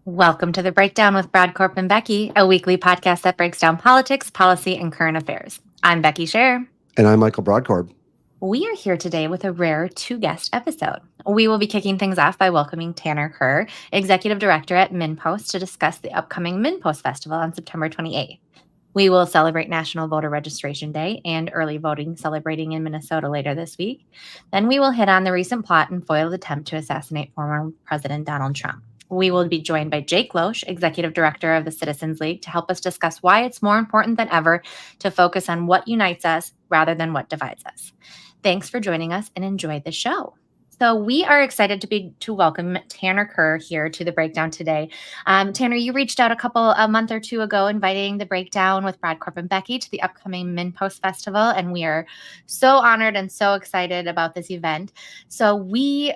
Welcome to The Breakdown with Brodkorb and Becky, a weekly podcast that breaks down politics, policy, and current affairs. I'm Becky Scherr. And I'm Michael Brodkorb. We are here today with a rare two-guest episode. We will be kicking things off by welcoming Tanner Kerr, Executive Director at MinnPost, to discuss the upcoming MinnPost Festival on September 28th. We will celebrate National Voter Registration Day and early voting celebrating in Minnesota later this week. Then we will hit on the recent plot and foiled attempt to assassinate former President Donald Trump. We will be joined by Jake Loesch, Executive Director of the Citizens League, to help us discuss why it's more important than ever to focus on what unites us rather than what divides us. Thanks for joining us and enjoy the show. So we are excited to welcome Tanner Kerr here to The Breakdown today. Tanner, you reached out a month or two ago inviting The Breakdown with Brodkorb and Becky to the upcoming MinnPost Festival, and we are so honored and so excited about this event. So we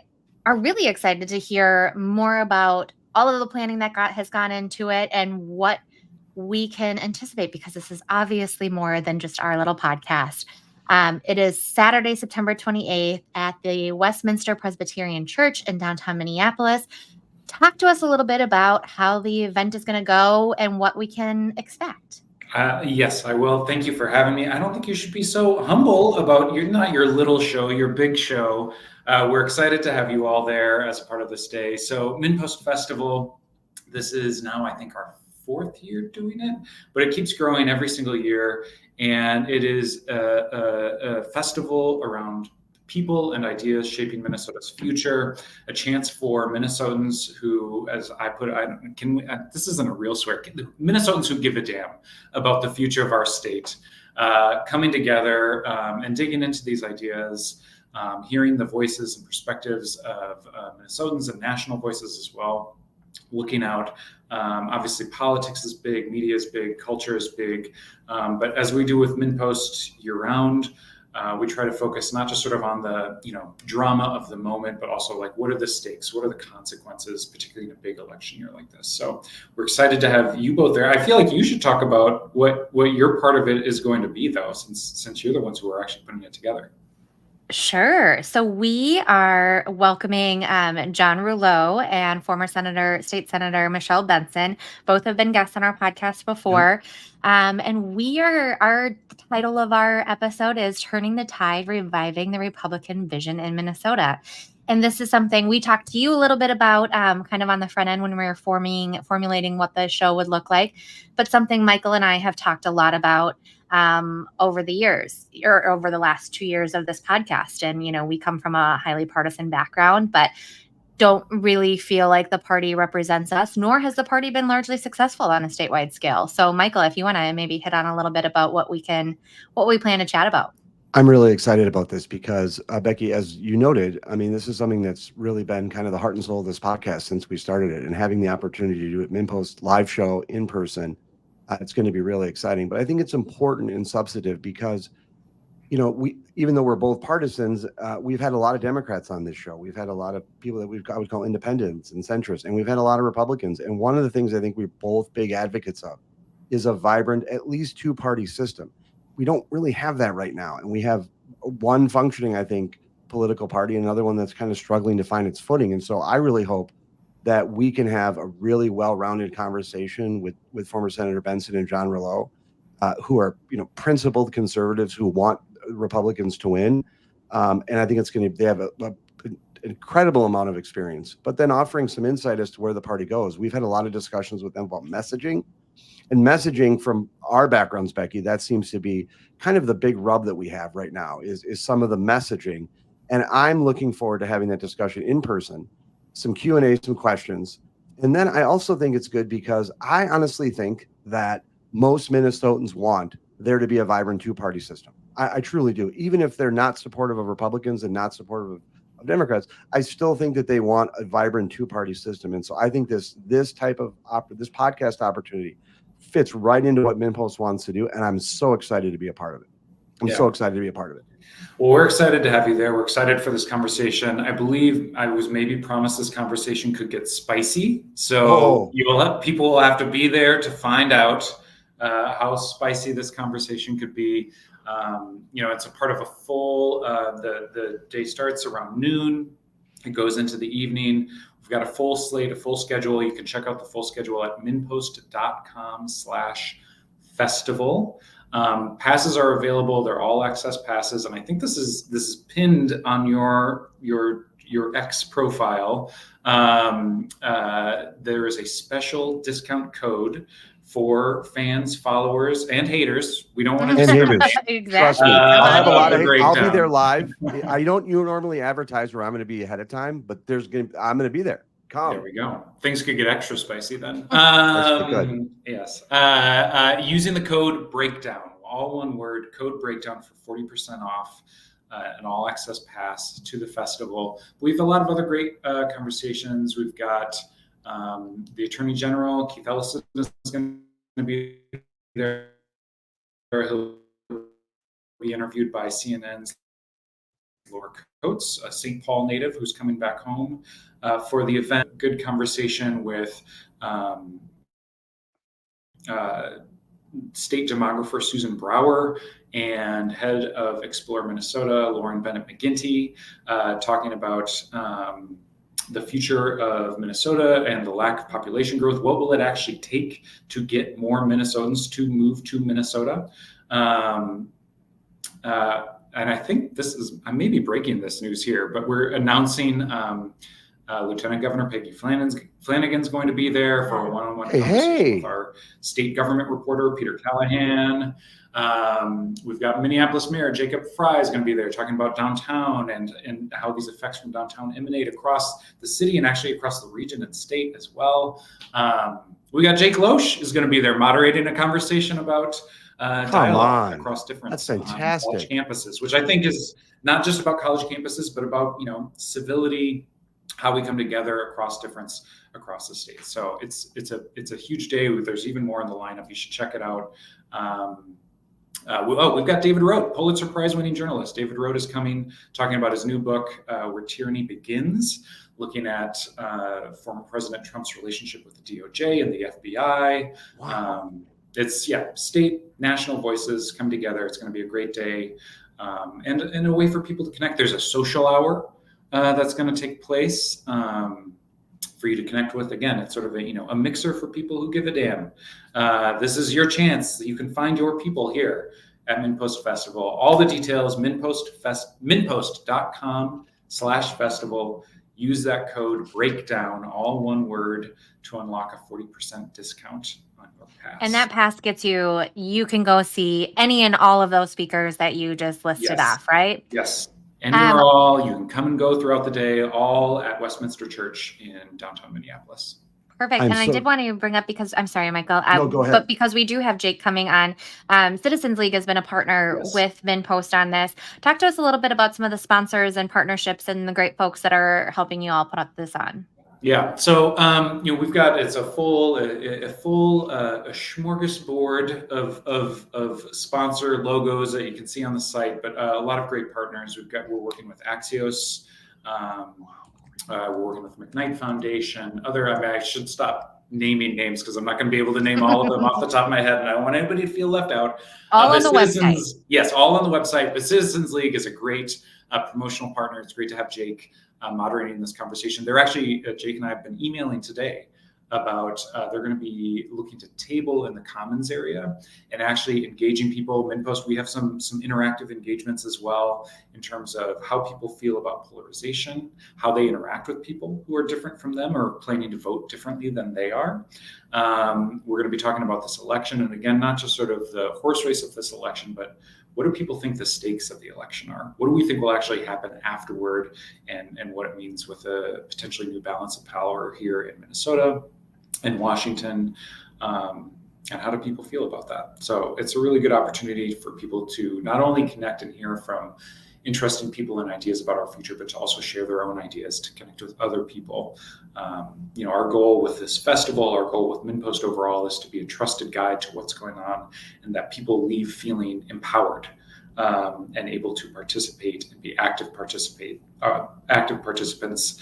are really excited to hear more about all of the planning that has gone into it and what we can anticipate, because this is obviously more than just our little podcast. It is Saturday, September 28th at the Westminster Presbyterian Church in downtown Minneapolis. Talk to us a little bit about how the event is going to go and what we can expect. Yes, I will. Thank you for having me. I don't think you should be so humble about not your little show, your big show. We're excited to have you all there as part of this day. So MinnPost Festival, this is now, I think, our fourth year doing it, but it keeps growing every single year. And it is a festival around people and ideas shaping Minnesota's future, a chance for Minnesotans who, as I put it, this isn't a real swear, Minnesotans who give a damn about the future of our state, coming together and digging into these ideas, hearing the voices and perspectives of Minnesotans and national voices as well, looking out. Obviously, politics is big, media is big, culture is big. But as we do with MinnPost year-round, we try to focus not just sort of on the drama of the moment, but also like what are the stakes, what are the consequences, particularly in a big election year like this. So we're excited to have you both there. I feel like you should talk about what your part of it is going to be, though, since you're the ones who are actually putting it together. Sure. So we are welcoming John Rouleau and former State Senator Michelle Benson. Both have been guests on our podcast before. And our title of our episode is Turning the Tide, Reviving the Republican Vision in Minnesota. And this is something we talked to you a little bit about kind of on the front end when we were formulating what the show would look like, but something Michael and I have talked a lot about over the years, or over the last 2 years of this podcast. And, we come from a highly partisan background, but don't really feel like the party represents us, nor has the party been largely successful on a statewide scale. So Michael, if you want to maybe hit on a little bit about what we plan to chat about. I'm really excited about this because, Becky, as you noted, this is something that's really been kind of the heart and soul of this podcast since we started it, and having the opportunity to do it MinnPost live show in person, it's going to be really exciting. But I think it's important and substantive because, we, even though we're both partisans, we've had a lot of Democrats on this show. We've had a lot of people that I would call independents and centrists, and we've had a lot of Republicans. And one of the things I think we're both big advocates of is a vibrant, at least two-party system. We don't really have that right now. And we have one functioning, I think, political party, and another one that's kind of struggling to find its footing. And so I really hope that we can have a really well-rounded conversation with former Senator Benson and John Rouleau, who are, principled conservatives who want Republicans to win. And I think they have an incredible amount of experience, but then offering some insight as to where the party goes. We've had a lot of discussions with them about messaging. And messaging from our backgrounds, Becky, that seems to be kind of the big rub that we have right now is some of the messaging. And I'm looking forward to having that discussion in person, some Q&A, some questions. And then I also think it's good because I honestly think that most Minnesotans want there to be a vibrant two-party system. I truly do. Even if they're not supportive of Republicans and not supportive of Democrats, I still think that they want a vibrant two-party system. And so I think this type of this podcast opportunity fits right into what MinnPost wants to do, and I'm so excited to be a part of it. I'm so excited to be a part of it. Well, we're excited to have you there. We're excited for this conversation. I believe I was maybe promised this conversation could get spicy, so people will have to be there to find out how spicy this conversation could be. It's a part of a full. The day starts around noon. It goes into the evening. We've got a full slate, a full schedule. You can check out the full schedule at minpost.com/festival. Passes are available. They're all access passes, and I think this is pinned on your X profile. There is a special discount code for fans, followers, and haters. We don't want to discourage. Exactly. Trust me, I'll have a lot of hate. I'll be breakdown. there live. I don't normally advertise where I'm going to be ahead of time, but I'm going to be there. Come. There we go. Things could get extra spicy then. Yes. Using the code breakdown, all one word, code breakdown for 40% off an all access pass to the festival. We have a lot of other great conversations. We've got the Attorney General, Keith Ellison, is going to be there. He'll be interviewed by CNN's Laura Coates, a St. Paul native who's coming back home for the event. Good conversation with state demographer Susan Brower and head of Explore Minnesota, Lauren Bennett McGinty, talking about the future of Minnesota and the lack of population growth. What will it actually take to get more Minnesotans to move to Minnesota? And I think I may be breaking this news here, but we're announcing Lieutenant Governor Peggy Flanagan's going to be there for a one-on-one conversation with our state government reporter, Peter Callahan. We've got Minneapolis Mayor Jacob Fry is going to be there talking about downtown and how these effects from downtown emanate across the city and actually across the region and state as well. We got Jake Loesch is going to be there moderating a conversation about dialogue across different college campuses, which I think is not just about college campuses, but about, civility, how we come together across the state. So it's a huge day. There's even more in the lineup. You should check it out. We've got David Rohde, Pulitzer Prize winning journalist. David Rohde is coming, talking about his new book, Where Tyranny Begins, looking at former President Trump's relationship with the DOJ and the FBI. Wow. State, national voices come together. It's going to be a great day, and a way for people to connect. There's a social hour that's going to take place for you to connect with. Again, it's sort of a mixer for people who give a damn. This is your chance that you can find your people here at MinPost Festival. All the details, minpost.com/festival. Use that code breakdown, all one word, to unlock a 40% discount on your pass. And that pass gets you can go see any and all of those speakers that you just listed off, right? Yes. Any or all, you can come and go throughout the day, all at Westminster Church in downtown Minneapolis. Perfect. I did want to bring up, because I'm sorry, Michael, no, go ahead. But because we do have Jake coming on, Citizens League has been a partner with MinPost on this. Talk to us a little bit about some of the sponsors and partnerships and the great folks that are helping you all put up this on. Yeah. So, we've got, it's a full smorgasbord of sponsor logos that you can see on the site, but a lot of great partners. We're working with Axios. We're working with McKnight Foundation, I should stop naming names because I'm not going to be able to name all of them off the top of my head, and I don't want anybody to feel left out. All on the website. Yes, all on the website. But Citizens League is a great promotional partner. It's great to have Jake moderating this conversation. They're actually, Jake and I have been emailing today about they're going to be looking to table in the commons area and actually engaging people. MinPost, we have some interactive engagements as well in terms of how people feel about polarization, how they interact with people who are different from them or planning to vote differently than they are. We're going to be talking about this election, and again, not just sort of the horse race of this election, but what do people think the stakes of the election are? What do we think will actually happen afterward, and what it means with a potentially new balance of power here in Minnesota and Washington, and how do people feel about that? So it's a really good opportunity for people to not only connect and hear from interesting people and ideas about our future, but to also share their own ideas, to connect with other people. Our goal with this festival, our goal with MinPost overall, is to be a trusted guide to what's going on, and that people leave feeling empowered and able to participate and be active participants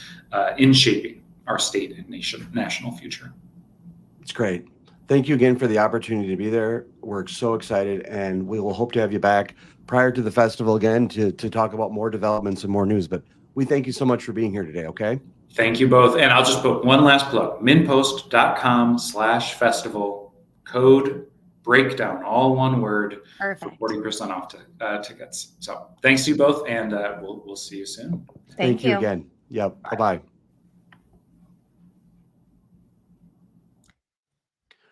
in shaping our state and national future. It's great. Thank you again for the opportunity to be there. We're so excited, and we will hope to have you back prior to the festival again to talk about more developments and more news. But we thank you so much for being here today, okay? Thank you both. And I'll just put one last plug, minpost.com/festival, code breakdown, all one word. Perfect. For 40% off tickets. So thanks to you both, and we'll see you soon. Thank you again. Yep. Bye-bye.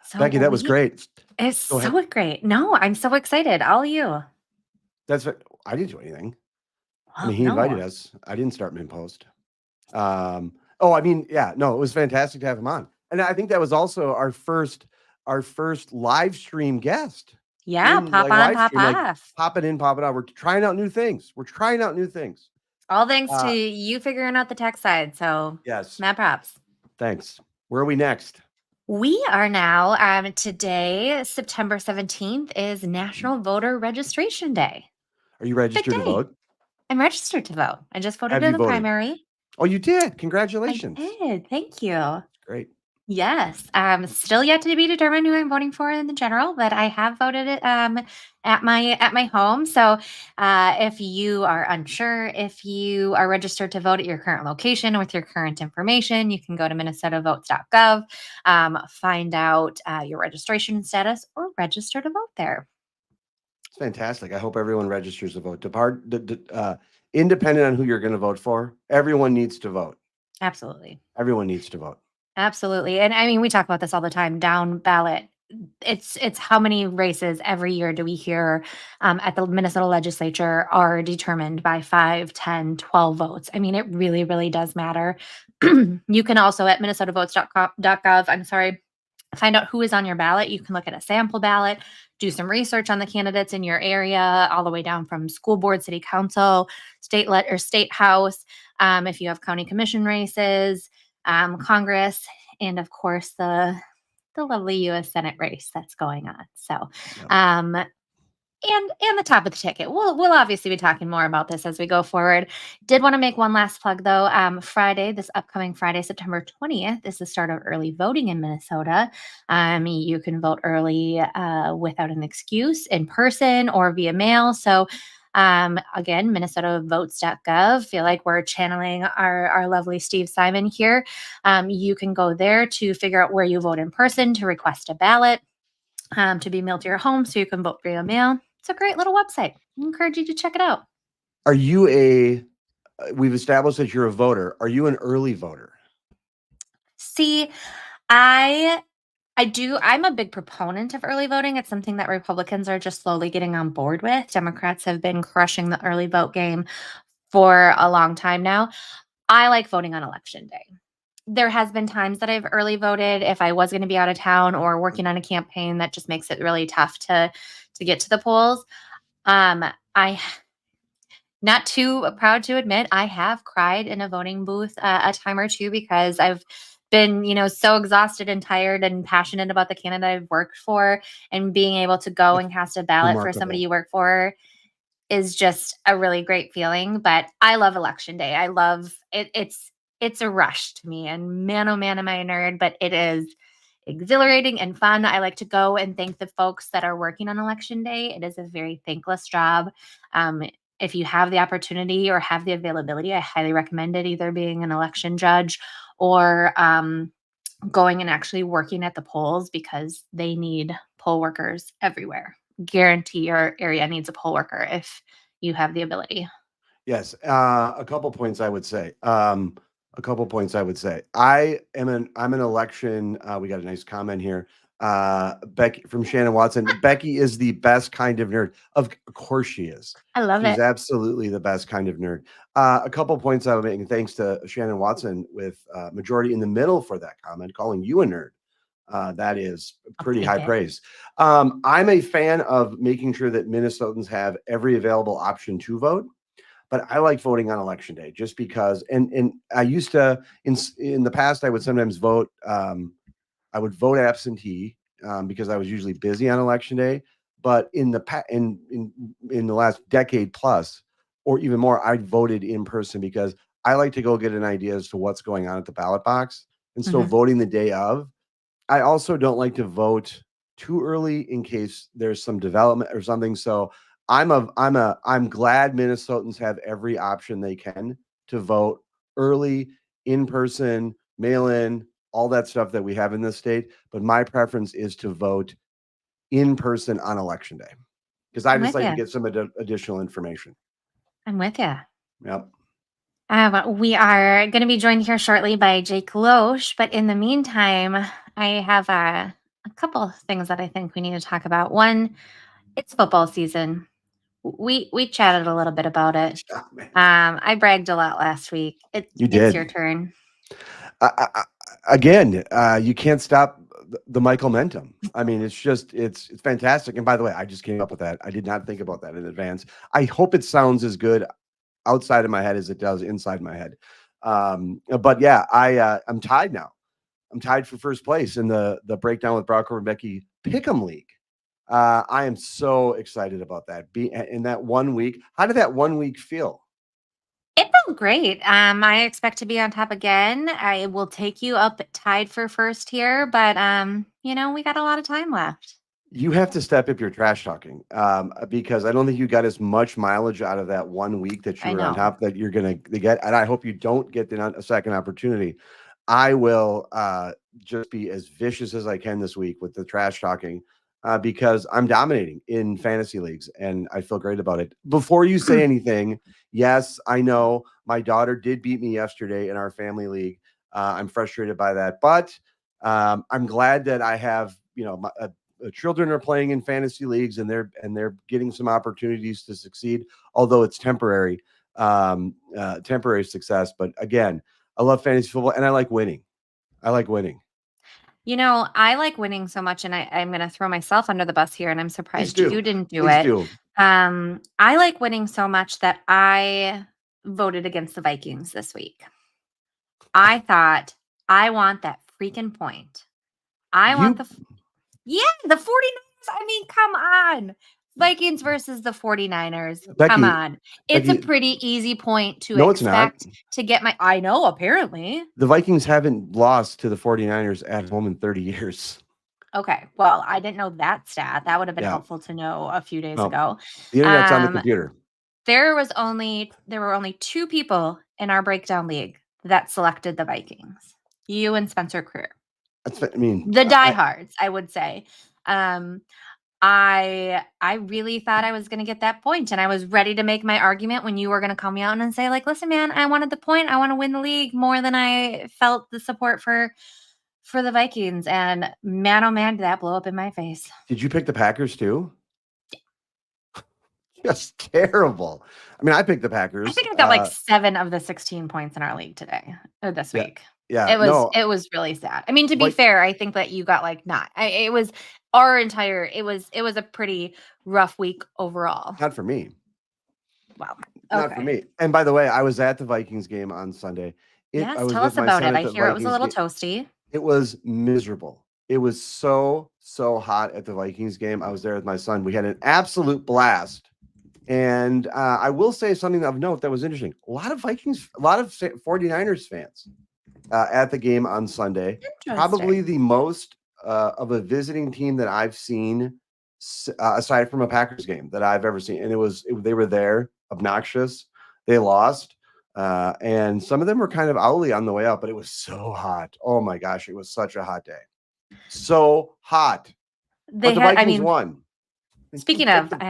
So Becky, that was great. It's so great. No, I'm so excited. All you. That's what I didn't do anything. Well, he invited us. I didn't start MinPost. It was fantastic to have him on. And I think that was also our first live stream guest. Yeah, pop on, pop off. Popping in, popping out. We're trying out new things. All thanks to you figuring out the tech side. So yes, mad props. Thanks. Where are we next? We are now, today, September 17th, is National Voter Registration Day. Are you registered to vote? I'm registered to vote. I just voted in the primary. Oh, you did? Congratulations. I did. Thank you. Great. Yes. Still yet to be determined who I'm voting for in the general, but I have voted it at my home. So if you are unsure if you are registered to vote at your current location with your current information, you can go to minnesotavotes.gov, find out your registration status, or register to vote there. It's fantastic. I hope everyone registers to vote. Independent on who you're going to vote for, everyone needs to vote. Absolutely. Everyone needs to vote. Absolutely. And I mean, we talk about this all the time, down ballot. It's how many races every year do we hear at the Minnesota legislature are determined by 5, 10, 12 votes. I mean, it really, really does matter. You can also at minnesotavotes.gov, find out who is on your ballot. You can look at a sample ballot, do some research on the candidates in your area, all the way down from school board, city council, state house. If you have county commission races, Congress, and of course the lovely U.S. Senate race that's going on. So, and the top of the ticket. We'll obviously be talking more about this as we go forward. Did want to make one last plug though. This upcoming Friday, September 20th, is the start of early voting in Minnesota. You can vote early without an excuse, in person or via mail. So again, minnesotavotes.gov. Feel like we're channeling our lovely Steve Simon here. You can go there to figure out where you vote in person, to request a ballot, to be mailed to your home so you can vote via mail. It's a great little website. I encourage you to check it out. Are you we've established that you're a voter. Are you an early voter? See, I'm a big proponent of early voting. It's something that Republicans are just slowly getting on board with. Democrats have been crushing the early vote game for a long time now. I like voting on election day. There has been times that I've early voted if I was going to be out of town or working on a campaign that just makes it really tough to get to the polls. I not too proud to admit I have cried in a voting booth a time or two because I've been, so exhausted and tired and passionate about the candidate I've worked for, and being able to go and cast a ballot for somebody you work for is just a really great feeling. But I love election day. I love it. It's a rush to me, and man, oh man, am I a nerd, but it is exhilarating and fun. I like to go and thank the folks that are working on election day. It is a very thankless job. If you have the opportunity or have the availability, I highly recommend it, either being an election judge or going and actually working at the polls, because they need poll workers everywhere. Guarantee your area needs a poll worker if you have the ability. Yes. A couple points I would say. I'm an election. We got a nice comment here. Becky from Shannon Watson. Becky is the best kind of nerd. Of course she is. I love it. She's absolutely the best kind of nerd. A couple points I would make, and thanks to Shannon Watson with majority in the middle for that comment, calling you a nerd. That is pretty high praise. I'm a fan of making sure that Minnesotans have every available option to vote. But I like voting on election day just because, and I used to, in the past, I would sometimes vote, I would vote absentee because I was usually busy on election day. But in the last decade plus, or even more, I voted in person because I like to go get an idea as to what's going on at the ballot box. And so voting the day of, I also don't like to vote too early in case there's some development or something. So I'm glad Minnesotans have every option they can to vote early in person, mail in, all that stuff that we have in this state. But my preference is to vote in person on election day because I I'm just with like to you. get some additional information. I'm with you. Yep. We are going to be joined here shortly by Jake Loesch, but in the meantime, I have a couple of things that I think we need to talk about. One, it's football season. We chatted a little bit about it. Oh, man. I bragged a lot last week. You It's your did. turn. Again, you can't stop the Michael momentum. I mean, it's fantastic. And by the way, I just came up with that. I did not think about that in advance. I hope it sounds as good outside of my head as it does inside my head. But yeah, I'm tied now. I'm tied for first place in the breakdown with Brodkorb and Becky Pick'em League. I am so excited about that. In that 1 week. How did that 1 week feel? It felt great. I expect to be on top again. I will take you up tied for first here, but we got a lot of time left. You have to step up your trash talking because I don't think you got as much mileage out of that 1 week that you I were on know. top that you're going to get. And I hope you don't get a second opportunity. I will just be as vicious as I can this week with the trash talking because I'm dominating in fantasy leagues and I feel great about it. Before you say anything, yes, I know my daughter did beat me yesterday in our family league. I'm frustrated by that, but I'm glad that I have, children are playing in fantasy leagues and they're getting some opportunities to succeed, although it's temporary success. But again, I love fantasy football and I like winning. I like winning. I like winning so much, and I'm going to throw myself under the bus here, and I'm Please surprised do. you didn't do Please it. do. I like winning so much that I voted against the Vikings this week. I thought, I want that freaking point. The 49ers. I mean, come on. Vikings versus the 49ers. Come Becky, on. It's a Becky, pretty easy point to no, it's not. expect to get I know, apparently. The Vikings haven't lost to the 49ers at home in 30 years. Okay. Well, I didn't know that stat. That would have been Yeah. helpful to know a few days No, ago. the internet's on the computer. There were only two people in our breakdown league that selected the Vikings. You and Spencer Creer. The diehards, I would say. I really thought I was going to get that point, and I was ready to make my argument when you were going to call me out and say, like, listen, man, I wanted the point. I want to win the league more than I felt the support for the Vikings. And man, oh man, did that blow up in my face. Did you pick the Packers too? Just terrible. I mean, I picked the Packers. I think I got like 7 of the 16 points in our league this week. Yeah, it was really sad. I mean, to be fair, I think that you got it was a pretty rough week overall. Not for me. Wow. Not for me. And by the way, I was at the Vikings game on Sunday. Yes, tell us about it. I hear it was a little toasty. It was miserable. It was so hot at the Vikings game. I was there with my son. We had an absolute blast. And I will say something of note that was interesting. A lot of 49ers fans at the game on Sunday. Probably the most of a visiting team that I've seen aside from a Packers game that I've ever seen. And they were there, obnoxious. They lost. And some of them were kind of owly on the way out, but it was so hot. Oh my gosh, it was such a hot day. So hot. But the Vikings won. Speaking of, I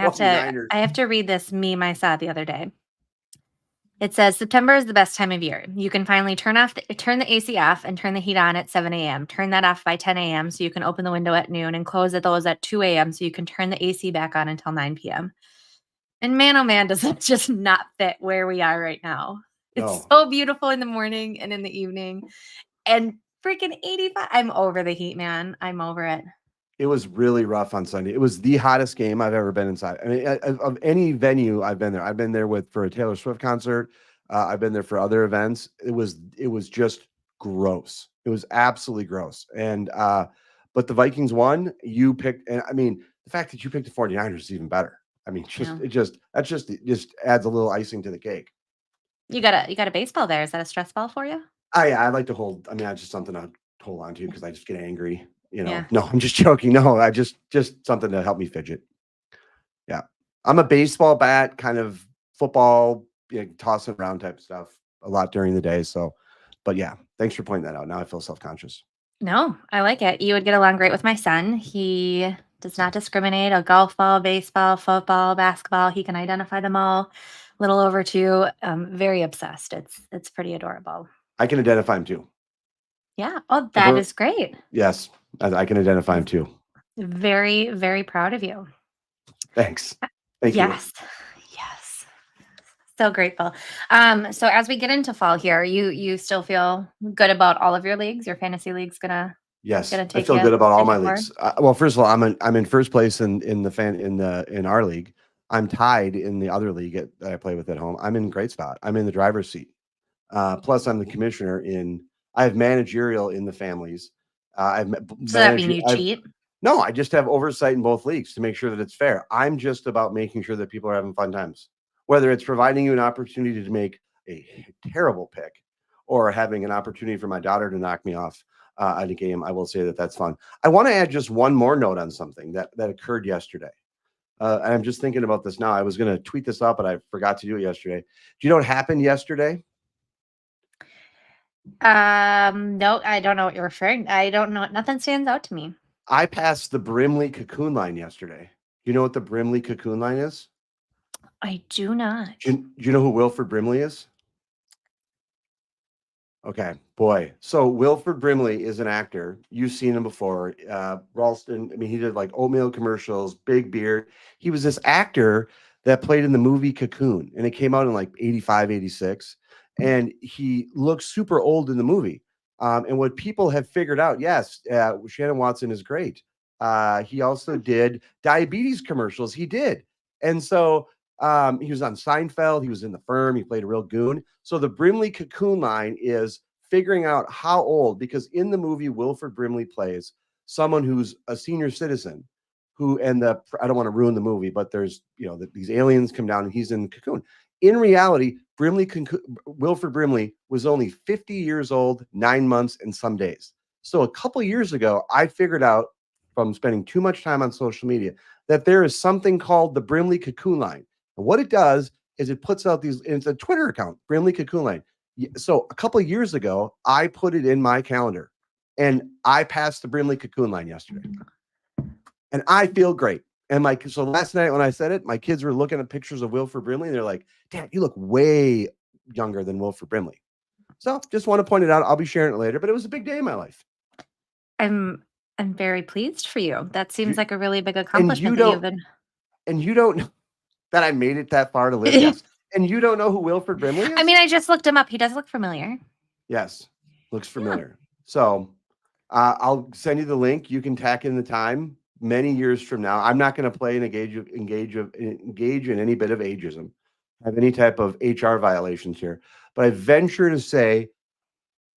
have to read this meme I saw the other day. It says, September is the best time of year. You can finally turn the AC off and turn the heat on at 7 a.m. Turn that off by 10 a.m. so you can open the window at noon and close those at 2 a.m. so you can turn the AC back on until 9 p.m. And man, oh man, does it just not fit where we are right now. It's so beautiful in the morning and in the evening. And freaking 85. I'm over the heat, man. I'm over it. It was really rough on Sunday. It was the hottest game I've ever been inside. I mean, of any venue I've been there. I've been there for a Taylor Swift concert. I've been there for other events. It was just gross. It was absolutely gross. And but the Vikings won. You picked, and I mean, the fact that you picked the 49ers is even better. I mean, it just adds a little icing to the cake. You got a baseball there. Is that a stress ball for you? I like to hold. I mean, it's just something to hold on to because I just get angry. No, I'm just joking. No, I just something to help me fidget. Yeah. I'm a baseball bat, kind of football, tossing around type stuff a lot during the day. So But yeah, thanks for pointing that out. Now I feel self-conscious. No, I like it. You would get along great with my son. He does not discriminate. A golf ball, baseball, football, basketball. He can identify them all. Little over 2. Very obsessed. It's pretty adorable. I can identify him too. Yeah. Oh, that is great. Yes, I can identify him too. Very, very proud of you. Thanks. Thank Yes. So grateful. So as we get into fall here, you still feel good about all of your leagues? Your fantasy league's gonna Yes, I take feel you good about all my forward? leagues. Well, first of all, I'm in first place in our league. I'm tied in the other league that I play with at home. I'm in a great spot. I'm in the driver's seat. Plus, I'm the commissioner I have managerial in the families. So that mean you cheat? No, I just have oversight in both leagues to make sure that it's fair. I'm just about making sure that people are having fun times, whether it's providing you an opportunity to make a terrible pick or having an opportunity for my daughter to knock me off at a game. I will say that that's fun. I want to add just one more note on something that occurred yesterday. And I'm just thinking about this now. I was going to tweet this up, but I forgot to do it yesterday. Do you know what happened yesterday? No, I don't know what you're referring. I don't know. Nothing stands out to me. I passed the Brimley cocoon line yesterday. You know what the Brimley cocoon line is? I do not. Do you know who Wilford Brimley is? Okay, boy. So Wilford Brimley is an actor. You've seen him before. Ralston, I mean, he did like oatmeal commercials, big beard. He was this actor that played in the movie Cocoon, and it came out in like 85, 86. And he looks super old in the movie. And what people have figured out, yes, Shannon Watson is great. He also did diabetes commercials. He did. And so he was on Seinfeld. He was in The Firm. He played a real goon. So the Brimley cocoon line is figuring out how old, because in the movie, Wilford Brimley plays someone who's a senior citizen I don't want to ruin the movie, but there's, these aliens come down and he's in the cocoon. In reality, Wilford Brimley was only 50 years old, 9 months and some days. So a couple years ago, I figured out from spending too much time on social media that there is something called the Brimley cocoon line. And what it does is it puts out it's a Twitter account, Brimley Cocoon Line. So a couple of years ago, I put it in my calendar and I passed the Brimley Cocoon Line yesterday. And I feel great. And so last night when I said it, my kids were looking at pictures of Wilford Brimley and they're like, Dad, you look way younger than Wilford Brimley. So just want to point it out. I'll be sharing it later, but it was a big day in my life. I'm very pleased for you. That seems like a really big accomplishment that you've been. And you don't know that I made it that far to live. Yes. And you don't know who Wilford Brimley is? I mean, I just looked him up. He does look familiar. Yes. Looks familiar. Yeah. So I'll send you the link. You can tack in the time many years from now. I'm not going to play and engage in any bit of ageism, have any type of HR violations here. But I venture to say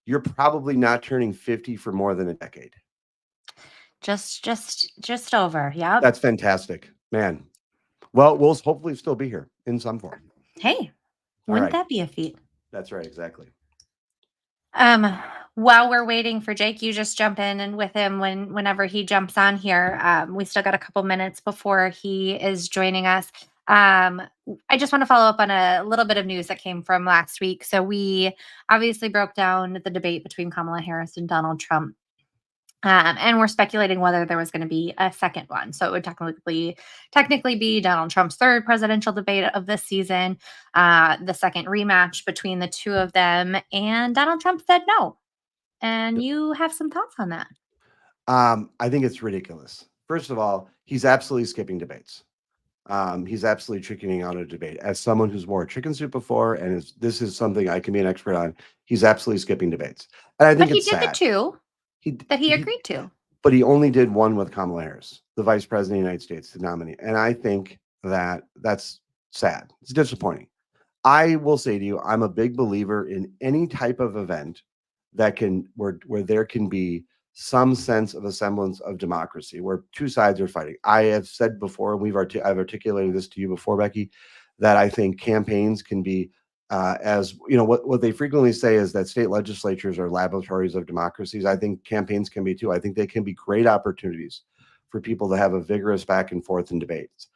you're probably not turning 50 for more than a decade. Just over. Yeah. That's fantastic, man. Well, we'll hopefully still be here in some form. Hey, wouldn't that be a feat? That's right. Exactly. While we're waiting for Jake, you just jump in and with him whenever he jumps on here. We still got a couple minutes before he is joining us. I just want to follow up on a little bit of news that came from last week. So we obviously broke down the debate between Kamala Harris and Donald Trump. And we're speculating whether there was going to be a second one. So it would technically be Donald Trump's third presidential debate of this season, the second rematch between the two of them. And Donald Trump said no. And you have some thoughts on that. I think it's ridiculous. First of all, he's absolutely skipping debates. He's absolutely chickening out a debate. As someone who's wore a chicken suit before, and this is something I can be an expert on, he's absolutely skipping debates. And I think it's sad. But he did the two that he agreed to. But he only did one with Kamala Harris, the vice president of the United States, the nominee. And I think that's sad. It's disappointing. I will say to you, I'm a big believer in any type of event that where there can be some sense of a semblance of democracy, where two sides are fighting. I have said before, and I've articulated this to you before, Becky, that I think campaigns can be as what they frequently say is that state legislatures are laboratories of democracies. I think campaigns can be too. I think they can be great opportunities for people to have a vigorous back and forth in debates.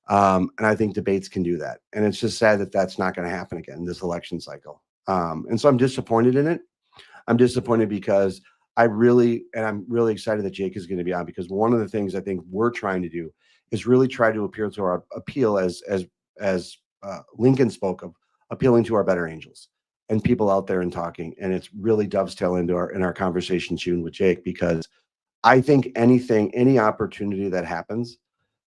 And I think debates can do that. And it's just sad that that's not going to happen again this election cycle. And so I'm disappointed in it. I'm disappointed because I'm really excited that Jake is going to be on, because one of the things I think we're trying to do is really try to appeal as Lincoln spoke of, appealing to our better angels and people out there and talking. And it's really dovetail into our conversation tune with Jake, because I think any opportunity that happens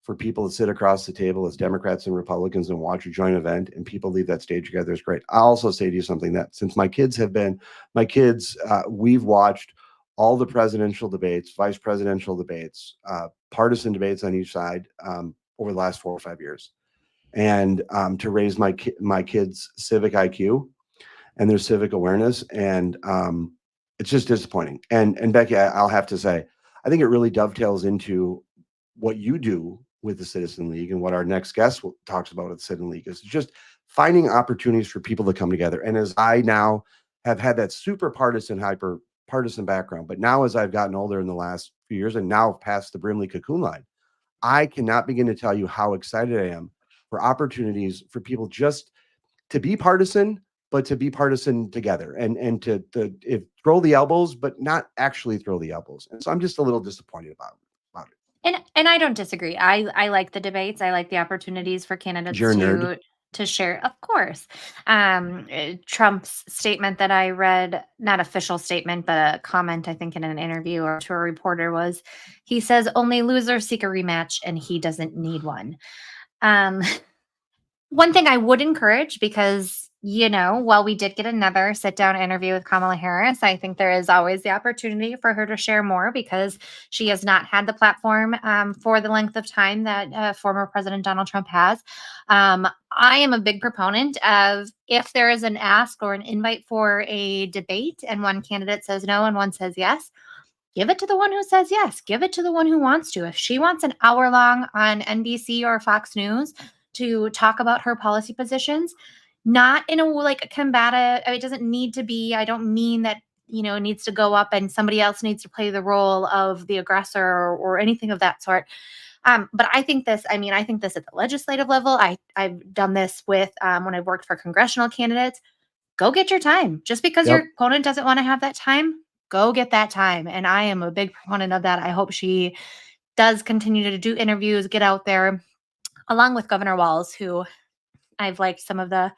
for people to sit across the table as Democrats and Republicans and watch a joint event and people leave that stage together is great. I'll also say to you something that since we've watched all the presidential debates, vice presidential debates, partisan debates on each side over the last 4 or 5 years. And to raise my kids' civic IQ and their civic awareness. And it's just disappointing. And Becky, I'll have to say, I think it really dovetails into what you do with the Citizen League and what our next guest talks about at the Citizen League is just finding opportunities for people to come together. And as I now have had that super partisan, hyper partisan background, but now as I've gotten older in the last few years and now past the Brimley cocoon line, I cannot begin to tell you how excited I am for opportunities for people just to be partisan, but to be partisan together and to throw the elbows, but not actually throw the elbows. And so I'm just a little disappointed about it. And I don't disagree. I like the debates. I like the opportunities for candidates You're a nerd. to share. Of course. Trump's statement that I read, not official statement, but a comment, I think in an interview or to a reporter was, he says, only losers seek a rematch and he doesn't need one. One thing I would encourage, because, while we did get another sit-down interview with Kamala Harris, I think there is always the opportunity for her to share more because she has not had the platform for the length of time that former President Donald Trump has. I am a big proponent of, if there is an ask or an invite for a debate and one candidate says no and one says yes, give it to the one who says yes. Give it to the one who wants to. If she wants an hour long on NBC or Fox News to talk about her policy positions, not in a combative, it doesn't need to be, I don't mean that, it needs to go up and somebody else needs to play the role of the aggressor or anything of that sort. But I think this at the legislative level. I've done this with when I've worked for congressional candidates. Go get your time. Just because your opponent doesn't want to have that time, go get that time. And I am a big proponent of that. I hope she does continue to do interviews, get out there, along with Governor Walz, who I've liked some of the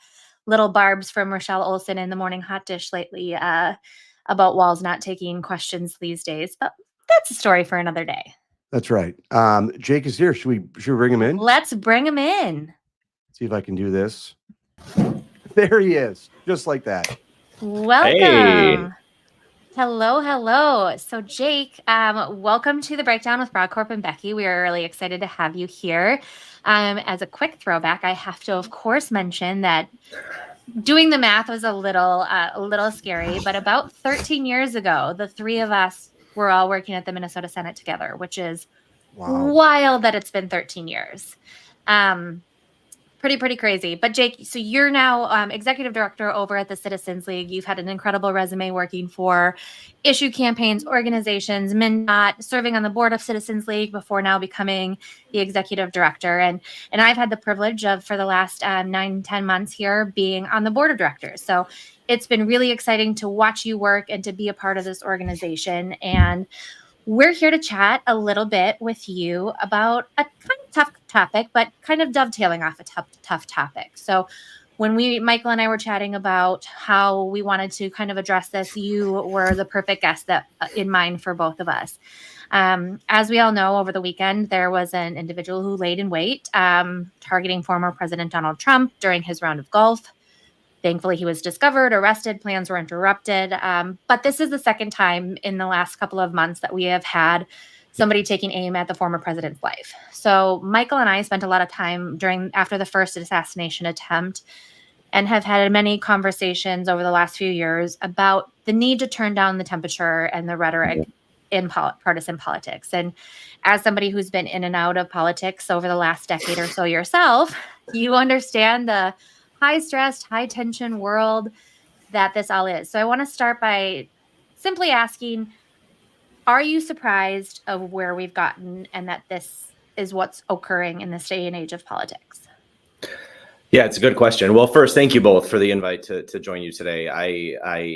little barbs from Rochelle Olson in the Morning Hot Dish lately about Walz not taking questions these days. But that's a story for another day. That's right. Jake is here. Should we bring him in? Let's bring him in. See if I can do this. There he is, just like that. Welcome. Hey. Hello. So Jake, welcome to the Breakdown with Brodkorb and Becky. We are really excited to have you here. As a quick throwback, I have to, of course, mention that doing the math was a little scary, but about 13 years ago, the three of us were all working at the Minnesota Senate together, which is wild that it's been 13 years. Pretty crazy. But Jake, so you're now executive director over at the Citizens League. You've had an incredible resume working for issue campaigns, organizations, MnDOT, serving on the board of Citizens League before now becoming the executive director. And I've had the privilege of, for the last 9-10 months here, being on the board of directors. So it's been really exciting to watch you work and to be a part of this organization. And we're here to chat a little bit with you about a kind of tough topic, but kind of dovetailing off a tough topic. So when Michael and I were chatting about how we wanted to kind of address this, you were the perfect guest that in mind for both of us. As we all know, over the weekend, there was an individual who laid in wait, targeting former President Donald Trump during his round of golf. Thankfully, he was discovered, arrested, plans were interrupted. But this is the second time in the last couple of months that we have had somebody taking aim at the former president's life. So Michael and I spent a lot of time after the first assassination attempt and have had many conversations over the last few years about the need to turn down the temperature and the rhetoric in partisan politics. And as somebody who's been in and out of politics over the last decade or so yourself, you understand the high-stressed, high-tension world that this all is. So I want to start by simply asking, are you surprised of where we've gotten and that this is what's occurring in this day and age of politics? Yeah, it's a good question. Well, first, thank you both for the invite to join you today.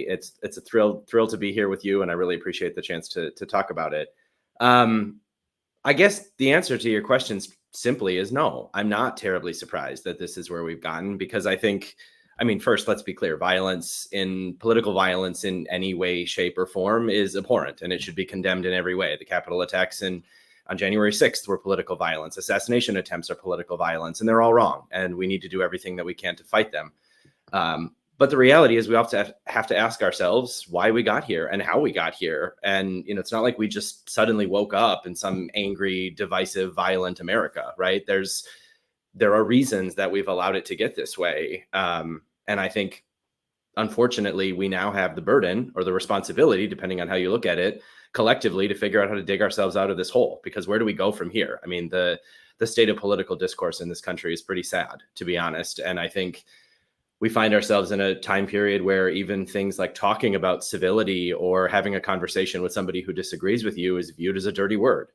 It's a thrill to be here with you, and I really appreciate the chance to talk about it. I guess the answer to your questions simply is no. I'm not terribly surprised that this is where we've gotten, because first, let's be clear. Political violence in any way, shape, or form is abhorrent, and it should be condemned in every way. The Capitol attacks on January 6th were political violence. Assassination attempts are political violence, and they're all wrong. And we need to do everything that we can to fight them. But the reality is we have to ask ourselves why we got here and how we got here. And, it's not like we just suddenly woke up in some angry, divisive, violent America, right? There are reasons that we've allowed it to get this way. And I think, unfortunately, we now have the burden or the responsibility, depending on how you look at it, collectively to figure out how to dig ourselves out of this hole. Because where do we go from here? I mean, the state of political discourse in this country is pretty sad, to be honest. And I think we find ourselves in a time period where even things like talking about civility or having a conversation with somebody who disagrees with you is viewed as a dirty word.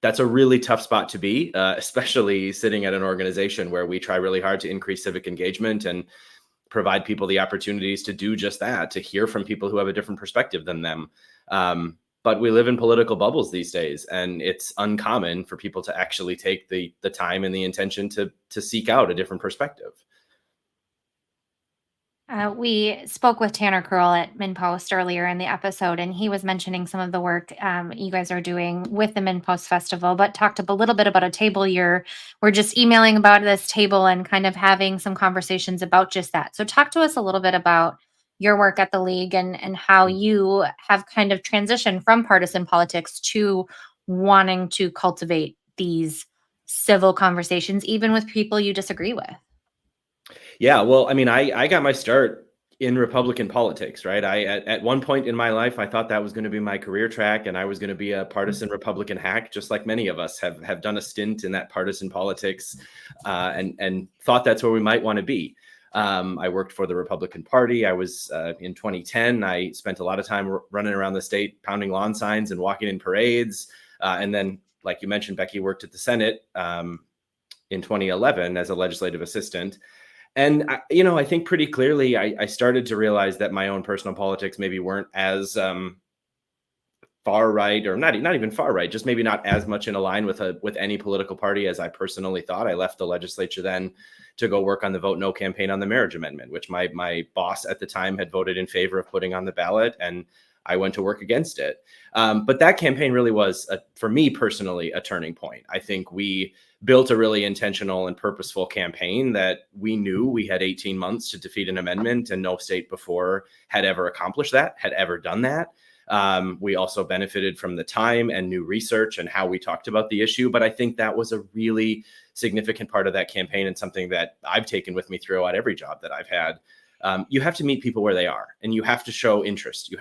That's a really tough spot to be, especially sitting at an organization where we try really hard to increase civic engagement and provide people the opportunities to do just that, to hear from people who have a different perspective than them. But we live in political bubbles these days, and it's uncommon for people to actually take the time and the intention to seek out a different perspective. We spoke with Tanner Curl at MinPost earlier in the episode, and he was mentioning some of the work you guys are doing with the MinPost Festival, but talked a little bit about a table we're just emailing about this table and kind of having some conversations about just that. So talk to us a little bit about your work at the League and how you have kind of transitioned from partisan politics to wanting to cultivate these civil conversations, even with people you disagree with. Yeah, well, I got my start in Republican politics, right? At one point in my life, I thought that was going to be my career track, and I was going to be a partisan Republican hack, just like many of us have done a stint in that partisan politics, and thought that's where we might want to be. I worked for the Republican Party. I was in 2010. I spent a lot of time running around the state, pounding lawn signs and walking in parades, and then, like you mentioned, Becky worked at the Senate in 2011 as a legislative assistant. And, I think pretty clearly I started to realize that my own personal politics maybe weren't as far right, or not even far right, just maybe not as much in line with any political party as I personally thought. I left the legislature then to go work on the Vote No campaign on the marriage amendment, which my boss at the time had voted in favor of putting on the ballot, and I went to work against it. But that campaign really was, for me personally, a turning point. I think we built a really intentional and purposeful campaign that we knew we had 18 months to defeat an amendment, and no state before had ever accomplished that, had ever done that. We also benefited from the time and new research and how we talked about the issue. But I think that was a really significant part of that campaign, and something that I've taken with me throughout every job that I've had. You have to meet people where they are, and you have to show interest.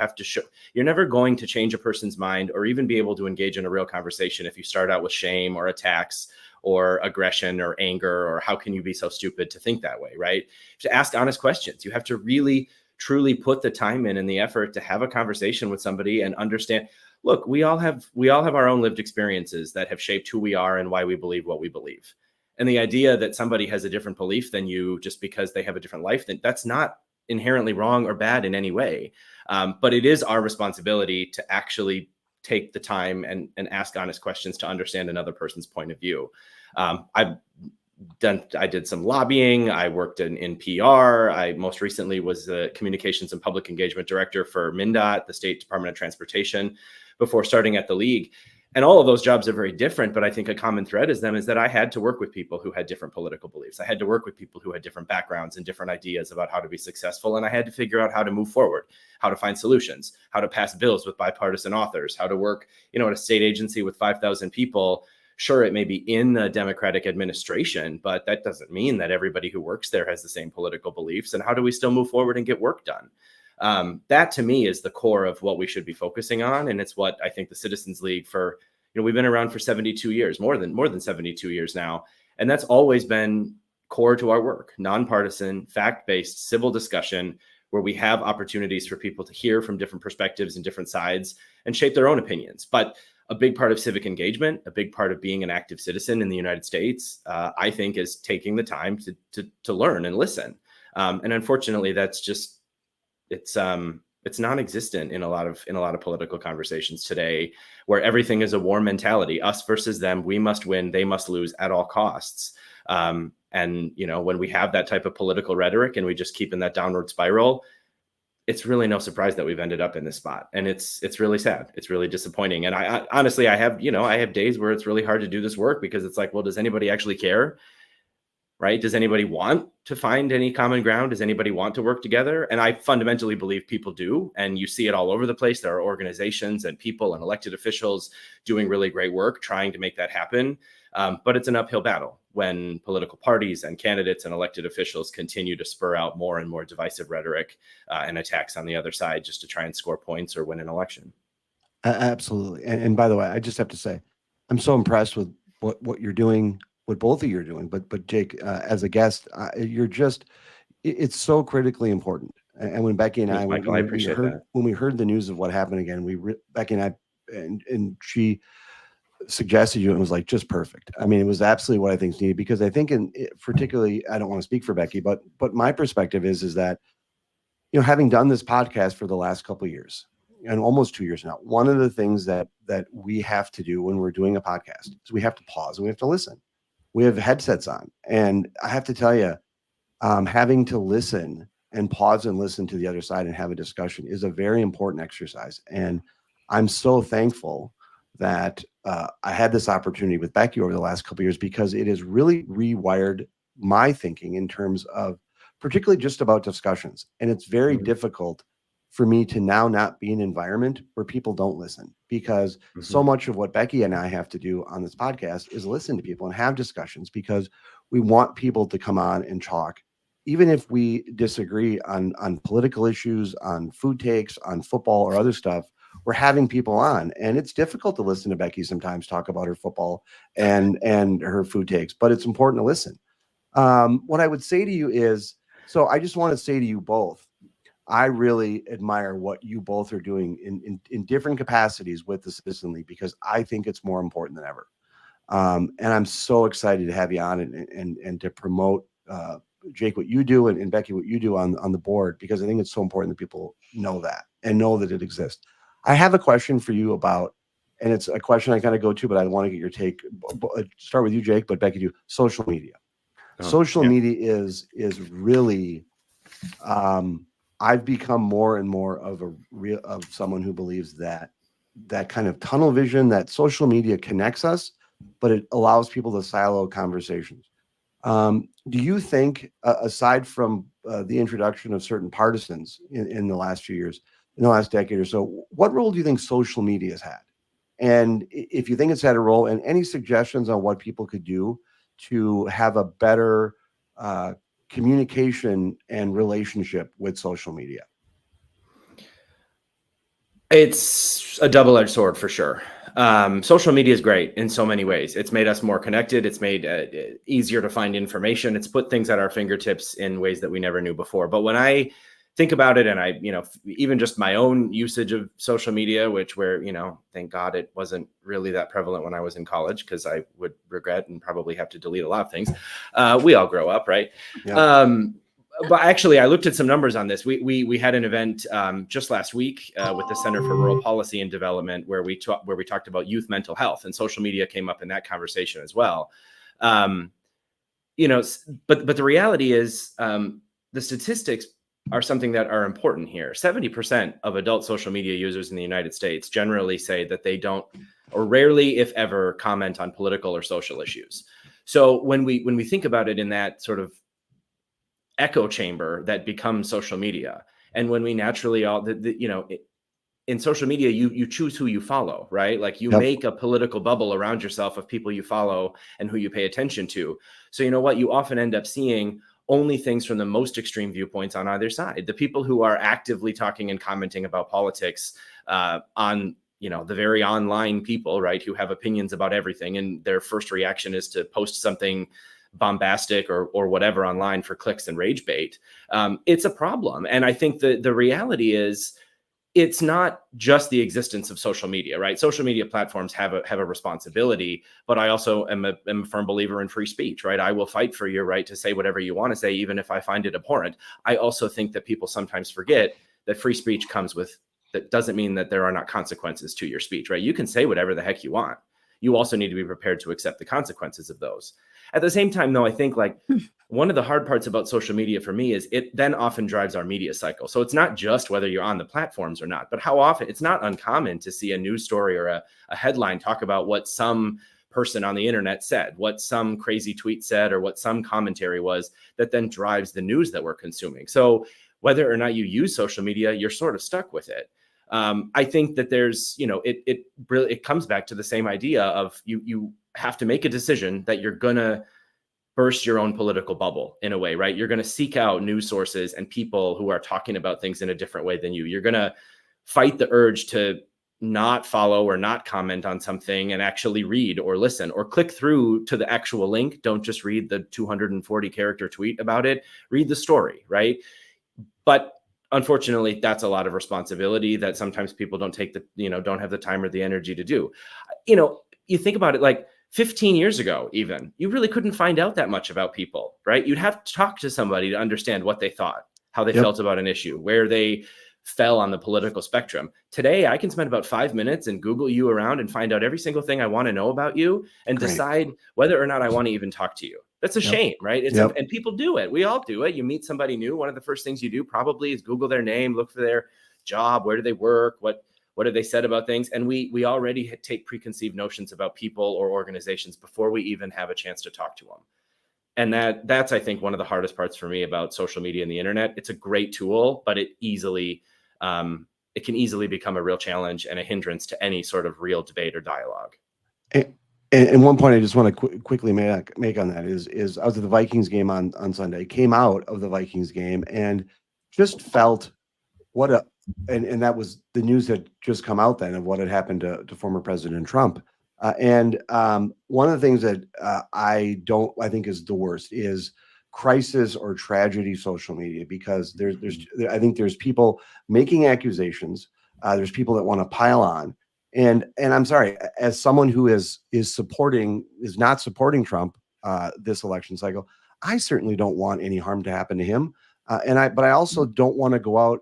You're never going to change a person's mind or even be able to engage in a real conversation if you start out with shame or attacks or aggression or anger, or how can you be so stupid to think that way, right? To ask honest questions. You have to really, truly put the time in and the effort to have a conversation with somebody and understand, look, we all have our own lived experiences that have shaped who we are and why we believe what we believe. And the idea that somebody has a different belief than you just because they have a different life, that's not inherently wrong or bad in any way. But it is our responsibility to actually take the time and ask honest questions to understand another person's point of view. I did some lobbying. I worked in PR. I most recently was the communications and public engagement director for MnDOT, the State Department of Transportation, before starting at the League. And all of those jobs are very different, but I think a common thread is that I had to work with people who had different political beliefs. I had to work with people who had different backgrounds and different ideas about how to be successful. And I had to figure out how to move forward, how to find solutions, how to pass bills with bipartisan authors, how to work, at a state agency with 5,000 people. Sure, it may be in a Democratic administration, but that doesn't mean that everybody who works there has the same political beliefs. And how do we still move forward and get work done? That to me is the core of what we should be focusing on. And it's what I think the Citizens League we've been around for 72 years, more than 72 years now. And that's always been core to our work, nonpartisan, fact-based civil discussion, where we have opportunities for people to hear from different perspectives and different sides and shape their own opinions. But a big part of civic engagement, a big part of being an active citizen in the United States, I think, is taking the time to learn and listen. And unfortunately, that's just, it's non-existent in a lot of political conversations today, where everything is a war mentality, us versus them. We must win, they must lose at all costs. And when we have that type of political rhetoric and we just keep in that downward spiral, it's really no surprise that we've ended up in this spot. And it's really sad. It's really disappointing. And I honestly, I have days where it's really hard to do this work, because it's like, well, does anybody actually care? Right? Does anybody want to find any common ground? Does anybody want to work together? And I fundamentally believe people do. And you see it all over the place. There are organizations and people and elected officials doing really great work trying to make that happen. But it's an uphill battle when political parties and candidates and elected officials continue to spur out more and more divisive rhetoric and attacks on the other side just to try and score points or win an election. Absolutely. And by the way, I just have to say, I'm so impressed with what you're doing, what both of you are doing. But Jake, as a guest, it's so critically important. And when Becky and Thanks, Michael, I appreciate that. When we heard the news of what happened again, Becky and I, and she suggested you, and it was like just perfect. I mean, it was absolutely what I think is needed, because I think particularly, I don't want to speak for Becky, but my perspective is that, having done this podcast for the last couple of years and almost 2 years now, one of the things that we have to do when we're doing a podcast is we have to pause and we have to listen. We have headsets on, and I have to tell you, having to listen and pause and listen to the other side and have a discussion is a very important exercise. And I'm so thankful that I had this opportunity with Becky over the last couple of years, because it has really rewired my thinking in terms of particularly just about discussions. And it's very difficult for me to now not be in an environment where people don't listen, because so much of what Becky and I have to do on this podcast is listen to people and have discussions, because we want people to come on and talk, even if we disagree on political issues, on food takes, on football or other stuff. We're having people on, and it's difficult to listen to Becky sometimes talk about her football and her food takes, but it's important to listen. What I would say to you is, so I just want to say to you both, I really admire what you both are doing in different capacities with the Citizen League, because I think it's more important than ever. And I'm so excited to have you on and to promote, Jake, what you do, and Becky, what you do on the board, because I think it's so important that people know that and know that it exists. I have a question for you about, and it's a question I kind of go to, but I want to get your take. Start with you, Jake, but Becky, do social media. Social media is really, I've become more and more of someone who believes that kind of tunnel vision, that social media connects us, but it allows people to silo conversations. Do you think, aside from the introduction of certain partisans in the last few years, in the last decade or so, what role do you think social media has had? And if you think it's had a role, and any suggestions on what people could do to have a better communication and relationship with social media? It's a double-edged sword for sure. Social media is great in so many ways. It's made us more connected. It's made it easier to find information. It's put things at our fingertips in ways that we never knew before. But when I think about it, and I, even just my own usage of social media, where, thank God it wasn't really that prevalent when I was in college, because I would regret and probably have to delete a lot of things. We all grow up, right? Yeah. But actually, I looked at some numbers on this. We had an event just last week with the Center for Rural Policy and Development, where we talked about youth mental health, and social media came up in that conversation as well. But the reality is, the statistics are something that are important here. 70% of adult social media users in the United States generally say that they don't, or rarely, if ever, comment on political or social issues. So when we think about it in that sort of echo chamber that becomes social media, and when we naturally all, in social media, you choose who you follow, right? Like you make a political bubble around yourself of people you follow and who you pay attention to. So you know what? You often end up seeing only things from the most extreme viewpoints on either side. The people who are actively talking and commenting about politics on, the very online people, right, who have opinions about everything, and their first reaction is to post something bombastic or whatever online for clicks and rage bait. It's a problem. And I think the reality is, it's not just the existence of social media, right? Social media platforms have a responsibility, but I also am a firm believer in free speech, right? I will fight for your right to say whatever you want to say, even if I find it abhorrent. I also think that people sometimes forget that free speech that doesn't mean that there are not consequences to your speech, right? You can say whatever the heck you want. You also need to be prepared to accept the consequences of those. At the same time, though, I think like one of the hard parts about social media for me is it then often drives our media cycle. So it's not just whether you're on the platforms or not, but how often it's not uncommon to see a news story or a headline talk about what some person on the internet said, what some crazy tweet said, or what some commentary was that then drives the news that we're consuming. So whether or not you use social media, you're sort of stuck with it. I think that there's, it comes back to the same idea of you have to make a decision that you're going to burst your own political bubble in a way, right? You're going to seek out news sources and people who are talking about things in a different way than you. You're going to fight the urge to not follow or not comment on something and actually read or listen or click through to the actual link. Don't just read the 240 character tweet about it. Read the story, right? But unfortunately, that's a lot of responsibility that sometimes people don't don't have the time or the energy to do. You think about it, like 15 years ago, even, you really couldn't find out that much about people, right? You'd have to talk to somebody to understand what they thought, how they felt about an issue, where they fell on the political spectrum. Today, I can spend about 5 minutes and Google you around and find out every single thing I want to know about you and decide whether or not I want to even talk to you. That's a shame, right? And people do it. We all do it. You meet somebody new. One of the first things you do probably is Google their name, look for their job. Where do they work? What have they said about things? And we already take preconceived notions about people or organizations before we even have a chance to talk to them. And that's, I think, one of the hardest parts for me about social media and the internet. It's a great tool, but it can easily become a real challenge and a hindrance to any sort of real debate or dialogue. And one point I just want to quickly make on that is I was at the Vikings game on Sunday, came out of the Vikings game and just felt and that was the news that just come out then of what had happened to former President Trump. And one of the things that I think is the worst is crisis or tragedy social media, because I think there's people making accusations. There's people that want to pile on. And I'm sorry, as someone who is not supporting Trump this election cycle, I certainly don't want any harm to happen to him. But I also don't want to go out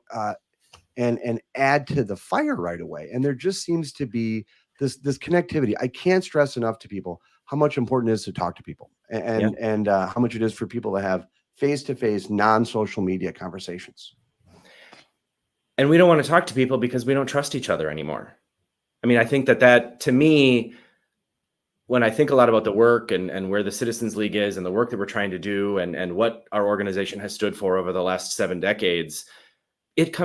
and add to the fire right away. And there just seems to be this connectivity. I can't stress enough to people how much important it is to talk to people and how much it is for people to have face-to-face, non-social media conversations. And we don't want to talk to people because we don't trust each other anymore. I mean, I think that to me, when I think a lot about the work and where the Citizens League is and the work that we're trying to do and what our organization has stood for over the last 7 decades,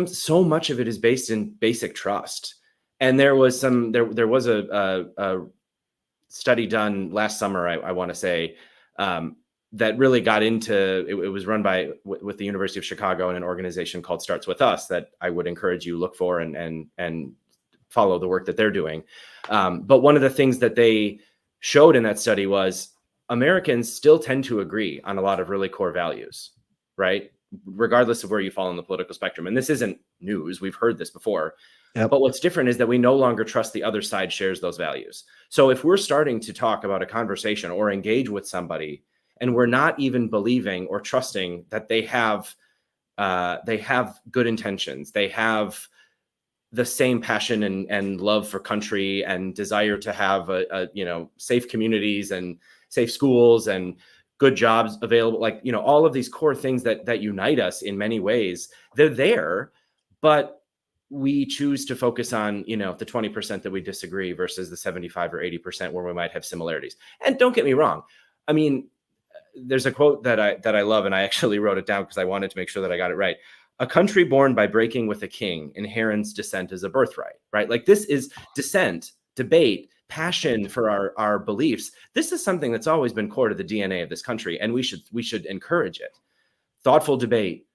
so much of it is based in basic trust. And there was a study done last summer, I want to say, that really got into it. It was run with the University of Chicago and an organization called Starts With Us that I would encourage you look for and follow the work that they're doing. But one of the things that they showed in that study was Americans still tend to agree on a lot of really core values, right? Regardless of where you fall on the political spectrum. And this isn't news. We've heard this before. Yep. But what's different is that we no longer trust the other side shares those values. So if we're starting to talk about a conversation or engage with somebody and we're not even believing or trusting that they have good intentions, they have the same passion and love for country and desire to have safe communities and safe schools and good jobs available, all of these core things that unite us in many ways, they're there, but we choose to focus on, the 20% that we disagree versus the 75 or 80% where we might have similarities. And don't get me wrong. I mean, there's a quote that I love, and I actually wrote it down because I wanted to make sure that I got it right. A country born by breaking with a king inherits dissent as a birthright, right? Like this is dissent, debate, passion for our beliefs. This is something that's always been core to the DNA of this country, and we should encourage it. Thoughtful debate,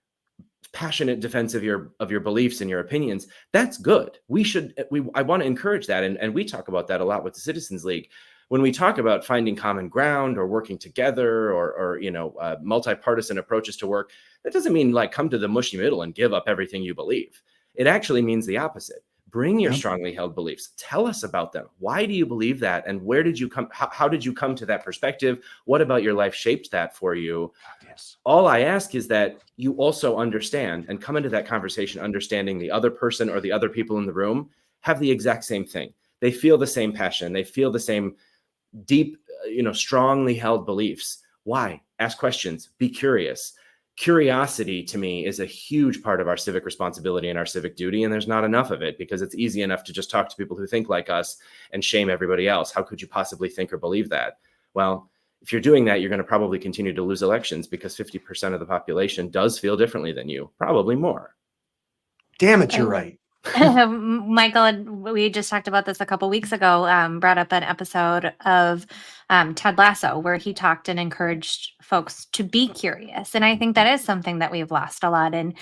passionate defense of your beliefs and your opinions. That's good. I want to encourage that, and we talk about that a lot with the Citizens League. When we talk about finding common ground or working together or multi-partisan approaches to work, that doesn't mean come to the mushy middle and give up everything you believe. It actually means the opposite. Bring your Yeah. strongly held beliefs. Tell us about them. Why do you believe that? And where did you come? How did you come to that perspective? What about your life shaped that for you? God, yes. All I ask is that you also understand and come into that conversation understanding the other person or the other people in the room have the exact same thing. They feel the same passion. They feel the same deep, strongly held beliefs. Why? Ask questions. Be curious. Curiosity to me is a huge part of our civic responsibility and our civic duty. And there's not enough of it because it's easy enough to just talk to people who think like us and shame everybody else. How could you possibly think or believe that? Well, if you're doing that, you're going to probably continue to lose elections because 50% of the population does feel differently than you, probably more. Damn it, you're right. Michael, we just talked about this a couple weeks ago, brought up an episode of Ted Lasso where he talked and encouraged folks to be curious. And I think that is something that we've lost a lot. And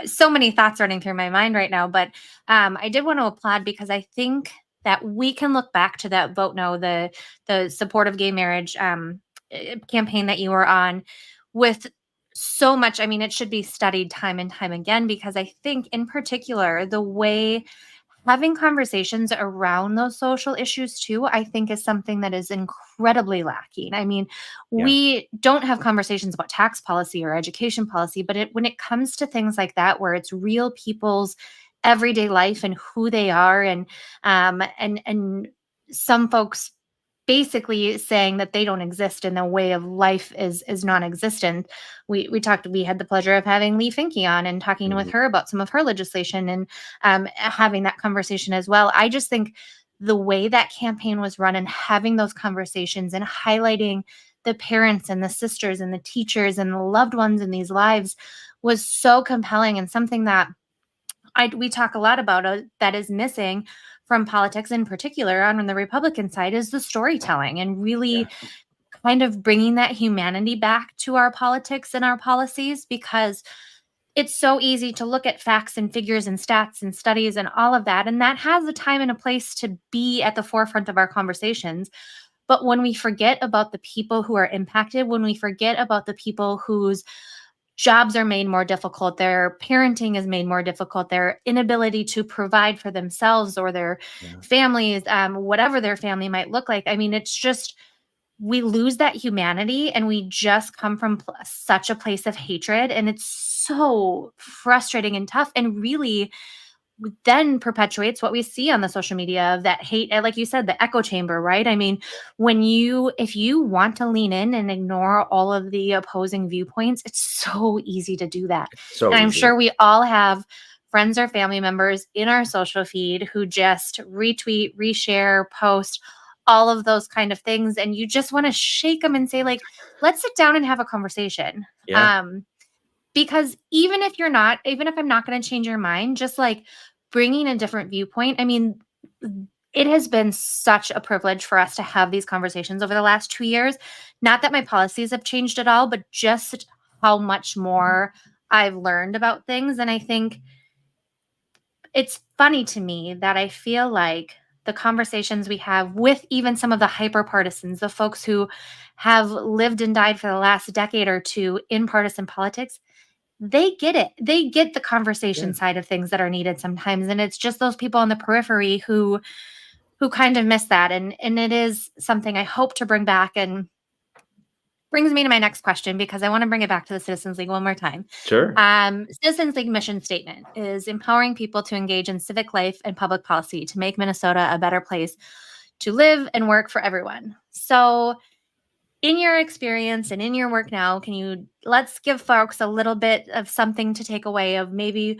so many thoughts running through my mind right now, but I did want to applaud because I think that we can look back to that Vote No, the support of gay marriage campaign that you were on with so much. I mean, it should be studied time and time again, because I think in particular, the way having conversations around those social issues too, I think is something that is incredibly lacking. I mean, we don't have conversations about tax policy or education policy, but when it comes to things like that, where it's real people's everyday life and who they are, and some folks basically saying that they don't exist and the way of life is non-existent. We had the pleasure of having Lee Finke on and talking with her about some of her legislation and having that conversation as well. I just think the way that campaign was run and having those conversations and highlighting the parents and the sisters and the teachers and the loved ones in these lives was so compelling, and something that we talk a lot about that is missing from politics, in particular on the Republican side, is the storytelling and really kind of bringing that humanity back to our politics and our policies, because it's so easy to look at facts and figures and stats and studies and all of that. And that has a time and a place to be at the forefront of our conversations. But when we forget about the people who are impacted, when we forget about the people whose jobs are made more difficult, their parenting is made more difficult, their inability to provide for themselves or their families, whatever their family might look like. I mean, it's just, we lose that humanity and we just come from such a place of hatred. And it's so frustrating and tough, and really then perpetuates what we see on the social media of that hate. Like you said, the echo chamber, right? I mean, if you want to lean in and ignore all of the opposing viewpoints, it's so easy to do that. And I'm sure we all have friends or family members in our social feed who just retweet, reshare, post, all of those kind of things. And you just want to shake them and say, like, let's sit down and have a conversation. Because even if I'm not going to change your mind, just like bringing a different viewpoint. I mean, it has been such a privilege for us to have these conversations over the last 2 years. Not that my policies have changed at all, but just how much more I've learned about things. And I think it's funny to me that I feel like the conversations we have with even some of the hyper partisans, the folks who have lived and died for the last decade or two in partisan politics, they get it. They get the conversation side of things that are needed sometimes. And it's just those people on the periphery who kind of miss that. And it is something I hope to bring back, and brings me to my next question, because I want to bring it back to the Citizens League one more time. Sure. Citizens League mission statement is empowering people to engage in civic life and public policy to make Minnesota a better place to live and work for everyone. So in your experience and in your work now, let's give folks a little bit of something to take away of maybe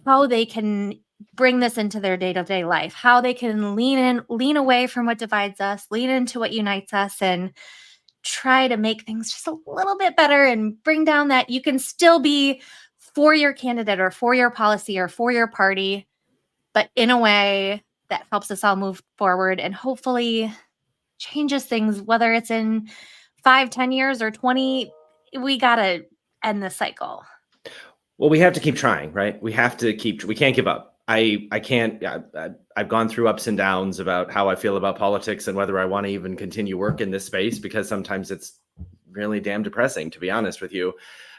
how they can bring this into their day-to-day life, how they can lean away from what divides us, lean into what unites us, and try to make things just a little bit better, and bring down that you can still be for your candidate or for your policy or for your party, but in a way that helps us all move forward and hopefully changes things, whether it's in 5, 10 years or 20. We got to end this cycle. Well, we have to keep trying, right? We can't give up. I've gone through ups and downs about how I feel about politics and whether I want to even continue work in this space, because sometimes it's really damn depressing, to be honest with you.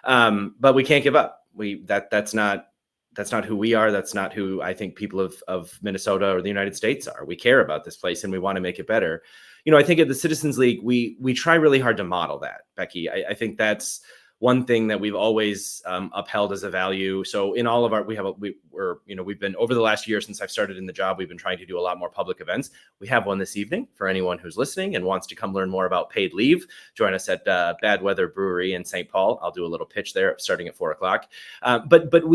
But we can't give up. That's not who we are. That's not who I think people of Minnesota or the United States are. We care about this place and we want to make it better. I think at the Citizens League, we try really hard to model that, Becky. I think that's one thing that we've always upheld as a value. So in all of our, we've been, over the last year since I've started in the job, we've been trying to do a lot more public events. We have one this evening for anyone who's listening and wants to come learn more about paid leave. Join us at Bad Weather Brewery in St. Paul. I'll do a little pitch there starting at 4:00. But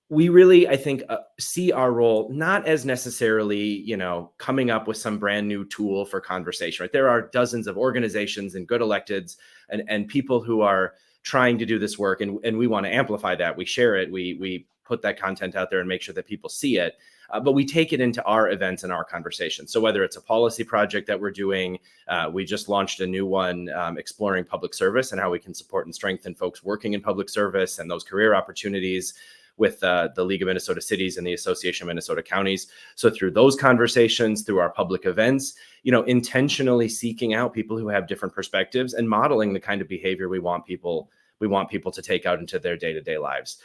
we really, I think, see our role not as necessarily, coming up with some brand new tool for conversation, right? There are dozens of organizations and good electeds and people who are trying to do this work, and we want to amplify that. We share it. We put that content out there and make sure that people see it. But we take it into our events and our conversations. So whether it's a policy project that we're doing, we just launched a new one exploring public service and how we can support and strengthen folks working in public service and those career opportunities with the League of Minnesota Cities and the Association of Minnesota Counties. So through those conversations, through our public events, intentionally seeking out people who have different perspectives and modeling the kind of behavior we want people to take out into their day-to-day lives.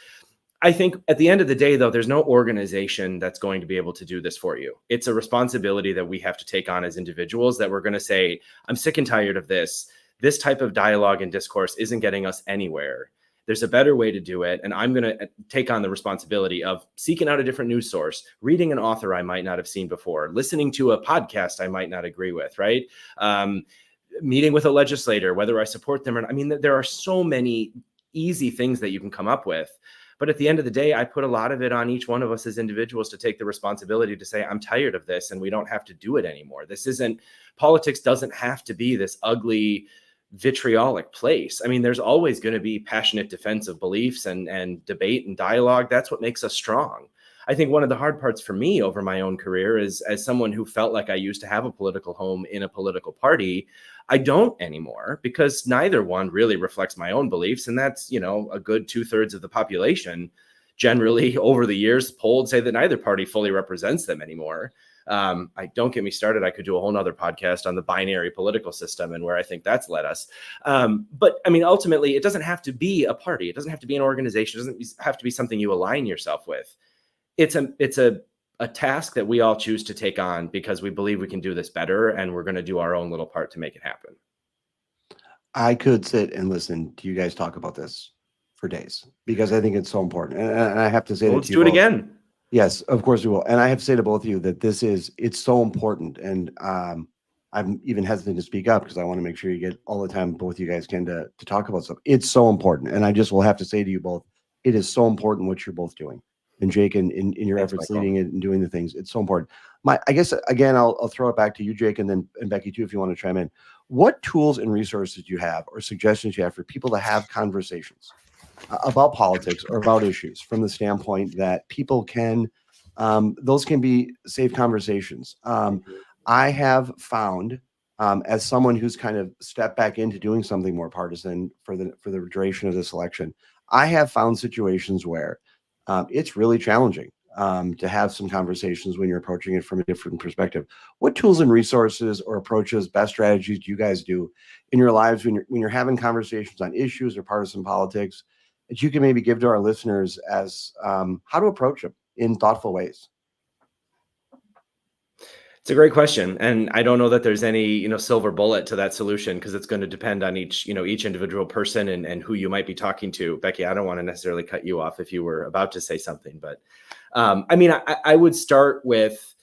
I think at the end of the day, though, there's no organization that's going to be able to do this for you. It's a responsibility that we have to take on as individuals, that we're going to say, I'm sick and tired of this. This type of dialogue and discourse isn't getting us anywhere. There's a better way to do it. And I'm going to take on the responsibility of seeking out a different news source, reading an author I might not have seen before, listening to a podcast I might not agree with, right? Meeting with a legislator, whether I support them or not. I mean, there are so many easy things that you can come up with. But at the end of the day, I put a lot of it on each one of us as individuals to take the responsibility to say, I'm tired of this and we don't have to do it anymore. Politics doesn't have to be this ugly, vitriolic place. I mean, there's always going to be passionate defense of beliefs and debate and dialogue. That's what makes us strong. I think one of the hard parts for me over my own career is, as someone who felt like I used to have a political home in a political party, I don't anymore, because neither one really reflects my own beliefs. And that's, a good 2/3 of the population generally over the years polled say that neither party fully represents them anymore. Don't get me started. I could do a whole nother podcast on the binary political system and where I think that's led us. But I mean, ultimately, it doesn't have to be a party. It doesn't have to be an organization. It doesn't have to be something you align yourself with. It's a task that we all choose to take on because we believe we can do this better, and we're going to do our own little part to make it happen. I could sit and listen to you guys talk about this for days because I think it's so important. And I have to say, let's do it again. Yes, of course we will. And I have to say to both of you that it's so important. And I'm even hesitant to speak up because I want to make sure you get all the time both you guys can to talk about stuff. It's so important. And I just will have to say to you both, it is so important what you're both doing. And Jake, in your efforts leading it and doing the things, it's so important. I guess, again, I'll throw it back to you, Jake, and Becky, too, if you want to chime in. What tools and resources do you have or suggestions you have for people to have conversations about politics or about issues from the standpoint that people can, those can be safe conversations? I have found, as someone who's kind of stepped back into doing something more partisan for the duration of this election, I have found situations where it's really challenging to have some conversations when you're approaching it from a different perspective. What tools and resources or approaches, best strategies do you guys do in your lives when you're having conversations on issues or partisan politics that you can maybe give to our listeners as how to approach them in thoughtful ways? It's a great question. And I don't know that there's any, silver bullet to that solution, because it's going to depend on each individual person and who you might be talking to. Becky, I don't want to necessarily cut you off if you were about to say something, but I would start with,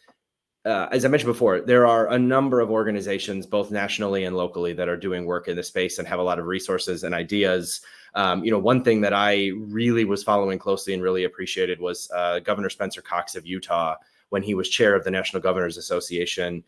as I mentioned before, there are a number of organizations, both nationally and locally, that are doing work in this space and have a lot of resources and ideas. One thing that I really was following closely and really appreciated was Governor Spencer Cox of Utah. When he was chair of the National Governors Association,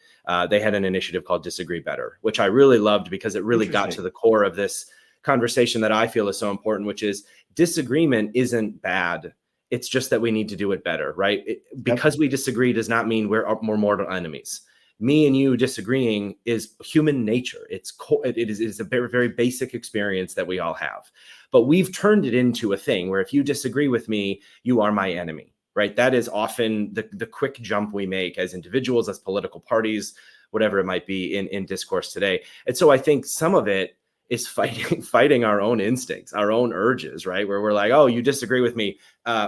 they had an initiative called Disagree Better, which I really loved because it really got to the core of this conversation that I feel is so important, which is disagreement isn't bad. It's just that we need to do it better, right? Because we disagree does not mean we're mortal enemies. Me and you disagreeing is human nature. It is a very, very basic experience that we all have. But we've turned it into a thing where if you disagree with me, you are my enemy. Right. That is often the quick jump we make as individuals, as political parties, whatever it might be in discourse today. And so I think some of it is fighting our own instincts, our own urges, right? Where we're like, oh, you disagree with me.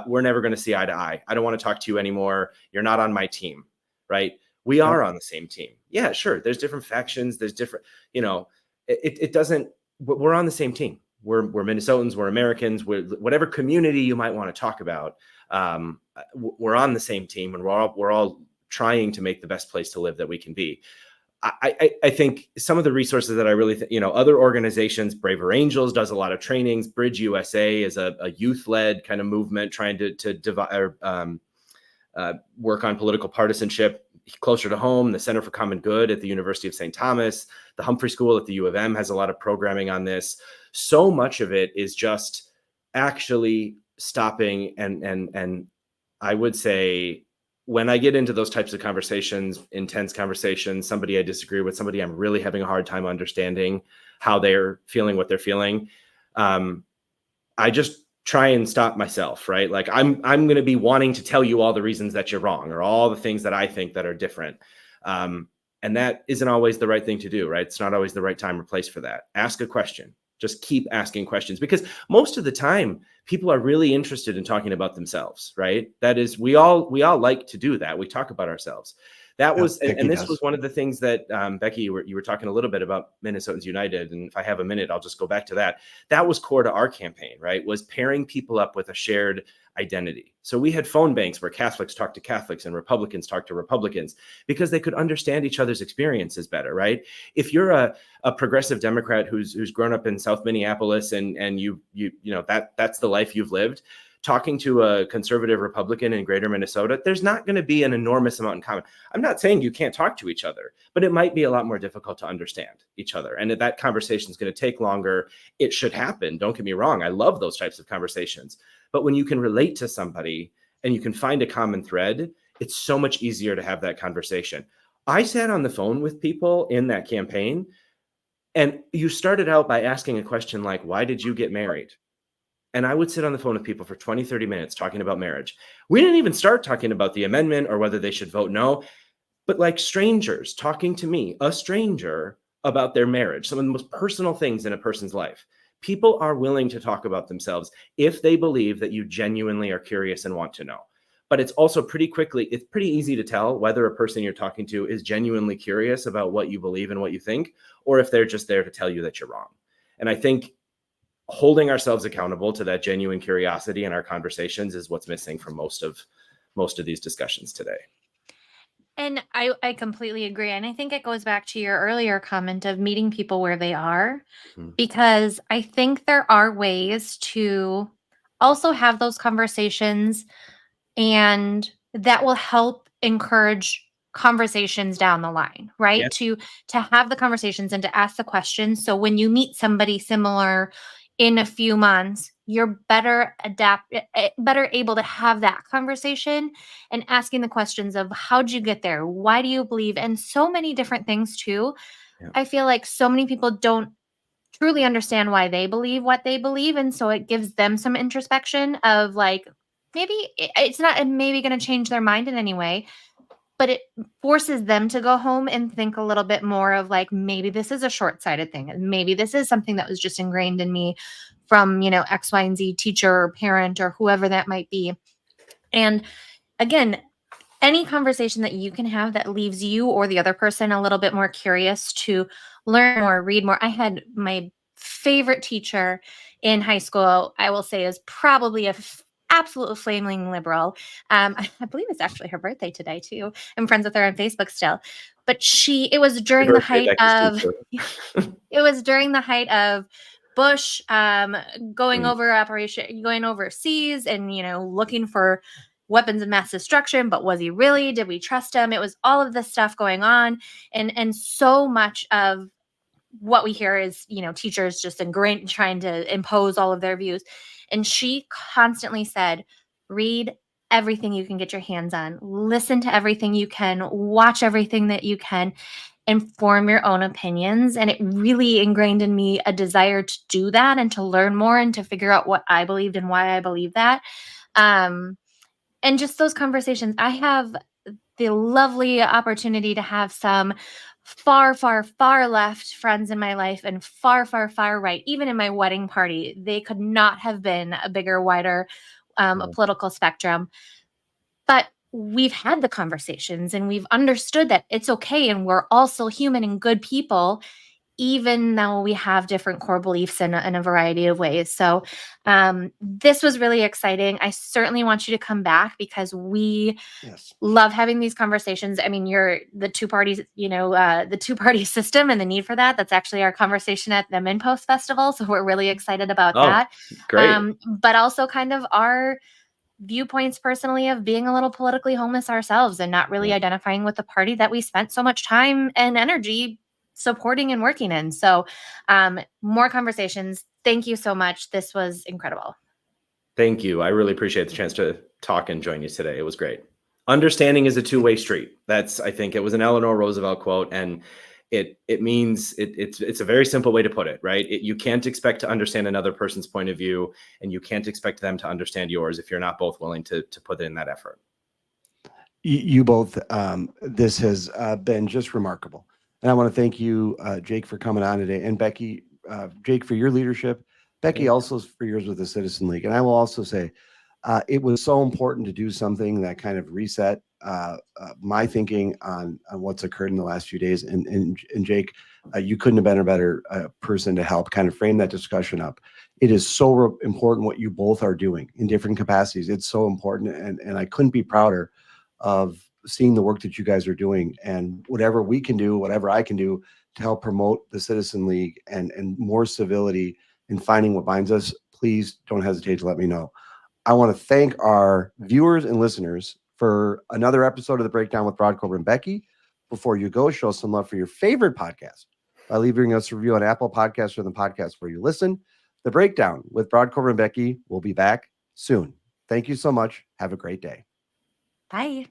We're never going to see eye to eye. I don't want to talk to you anymore. You're not on my team, right? We are on the same team. Yeah, sure. There's different factions. There's different, it doesn't, we're on the same team. We're Minnesotans, we're Americans, whatever community you might want to talk about. We're on the same team, and we're all trying to make the best place to live that we can be. I think some of the resources that I really, other organizations, Braver Angels does a lot of trainings. Bridge USA is a youth-led kind of movement trying to work on political partisanship closer to home. The Center for Common Good at the University of St. Thomas, the Humphrey School at the U of M has a lot of programming on this. So much of it is just actually stopping and I would say, when I get into those types of conversations, intense conversations, somebody I disagree with, somebody I'm really having a hard time understanding how they're feeling, what they're feeling, I just try and stop myself, right? Like I'm going to be wanting to tell you all the reasons that you're wrong or all the things that I think that are different. And that isn't always the right thing to do, right? It's not always the right time or place for that. Ask a question. Just keep asking questions, because most of the time people are really interested in talking about themselves, right? That is, we all like to do that. We talk about ourselves. That was, and this was one of the things that, Becky, you were talking a little bit about Minnesotans United. And if I have a minute, I'll just go back to that. That was core to our campaign, right? Was pairing people up with a shared identity. So we had phone banks where Catholics talked to Catholics and Republicans talked to Republicans, because they could understand each other's experiences better, right? If you're a progressive Democrat who's grown up in South Minneapolis and you that's the life you've lived, talking to a conservative Republican in greater Minnesota, there's not going to be an enormous amount in common. I'm not saying you can't talk to each other, but it might be a lot more difficult to understand each other. And that conversation is going to take longer. It should happen. Don't get me wrong. I love those types of conversations. But when you can relate to somebody and you can find a common thread, it's so much easier to have that conversation. I sat on the phone with people in that campaign, and you started out by asking a question like, why did you get married? And I would sit on the phone with people for 20, 30 minutes talking about marriage. We didn't even start talking about the amendment or whether they should vote no, but like strangers talking to me, a stranger, about their marriage, some of the most personal things in a person's life. People are willing to talk about themselves if they believe that you genuinely are curious and want to know. But it's also it's pretty easy to tell whether a person you're talking to is genuinely curious about what you believe and what you think, or if they're just there to tell you that you're wrong. And I think holding ourselves accountable to that genuine curiosity in our conversations is what's missing from most of these discussions today. And I completely agree. And I think it goes back to your earlier comment of meeting people where they are, because I think there are ways to also have those conversations, and that will help encourage conversations down the line, right? Yeah. To have the conversations and to ask the questions. So when you meet somebody similar in a few months, you're better able to have that conversation and asking the questions of how'd you get there? Why do you believe? And so many different things too. Yeah. I feel like so many people don't truly understand why they believe what they believe. And so it gives them some introspection of like, maybe it's not maybe going to change their mind in any way, but it forces them to go home and think a little bit more of like, maybe this is a short-sighted thing. And maybe this is something that was just ingrained in me from, X, Y, and Z teacher or parent or whoever that might be. And again, any conversation that you can have that leaves you or the other person a little bit more curious to learn more, read more. I had my favorite teacher in high school, I will say, is probably a absolute flaming liberal. I believe it's actually her birthday today too. I'm friends with her on Facebook still. But it was during the height of Bush going overseas and looking for weapons of mass destruction. But was he really? Did we trust him? It was all of this stuff going on, and so much of what we hear is teachers just ingrained trying to impose all of their views. And she constantly said, read everything you can get your hands on, listen to everything you can, watch everything that you can, and form your own opinions. And it really ingrained in me a desire to do that and to learn more and to figure out what I believed and why I believed that. And just those conversations, I have the lovely opportunity to have some far, far, far left friends in my life and far, far, far right. Even in my wedding party, they could not have been a bigger, wider a political spectrum. But we've had the conversations and we've understood that it's okay and we're all still human and good people, even though we have different core beliefs in a variety of ways. So this was really exciting. I certainly want you to come back because we love having these conversations. I mean, you're the two parties, the two-party system and the need for that. That's actually our conversation at the MinPost Festival. So we're really excited about that. Great. But also kind of our viewpoints personally of being a little politically homeless ourselves and not really identifying with the party that we spent so much time and energy supporting and working in. So more conversations. Thank you so much. This was incredible. Thank you. I really appreciate the chance to talk and join you today. It was great. Understanding is a two-way street. I think it was an Eleanor Roosevelt quote, and it means it's a very simple way to put it, right? You can't expect to understand another person's point of view, and you can't expect them to understand yours if you're not both willing to put in that effort. You both, this has been just remarkable. And I want to thank you, Jake, for coming on today, and Becky, Jake, for your leadership, Becky also for yours with the Citizen League. And I will also say, it was so important to do something that kind of reset my thinking on what's occurred in the last few days. And Jake, you couldn't have been a better person to help kind of frame that discussion up. It is so important what you both are doing in different capacities. It's so important. And I couldn't be prouder of seeing the work that you guys are doing, and whatever we can do, whatever I can do to help promote the Citizen League and more civility in finding what binds us, please don't hesitate to let me know. I want to thank our viewers and listeners for another episode of The Breakdown with Brodkorb and Becky. Before you go, show some love for your favorite podcast by leaving us a review on Apple Podcasts or the podcast where you listen. The Breakdown with Brodkorb and Becky will be back soon. Thank you so much. Have a great day. Bye.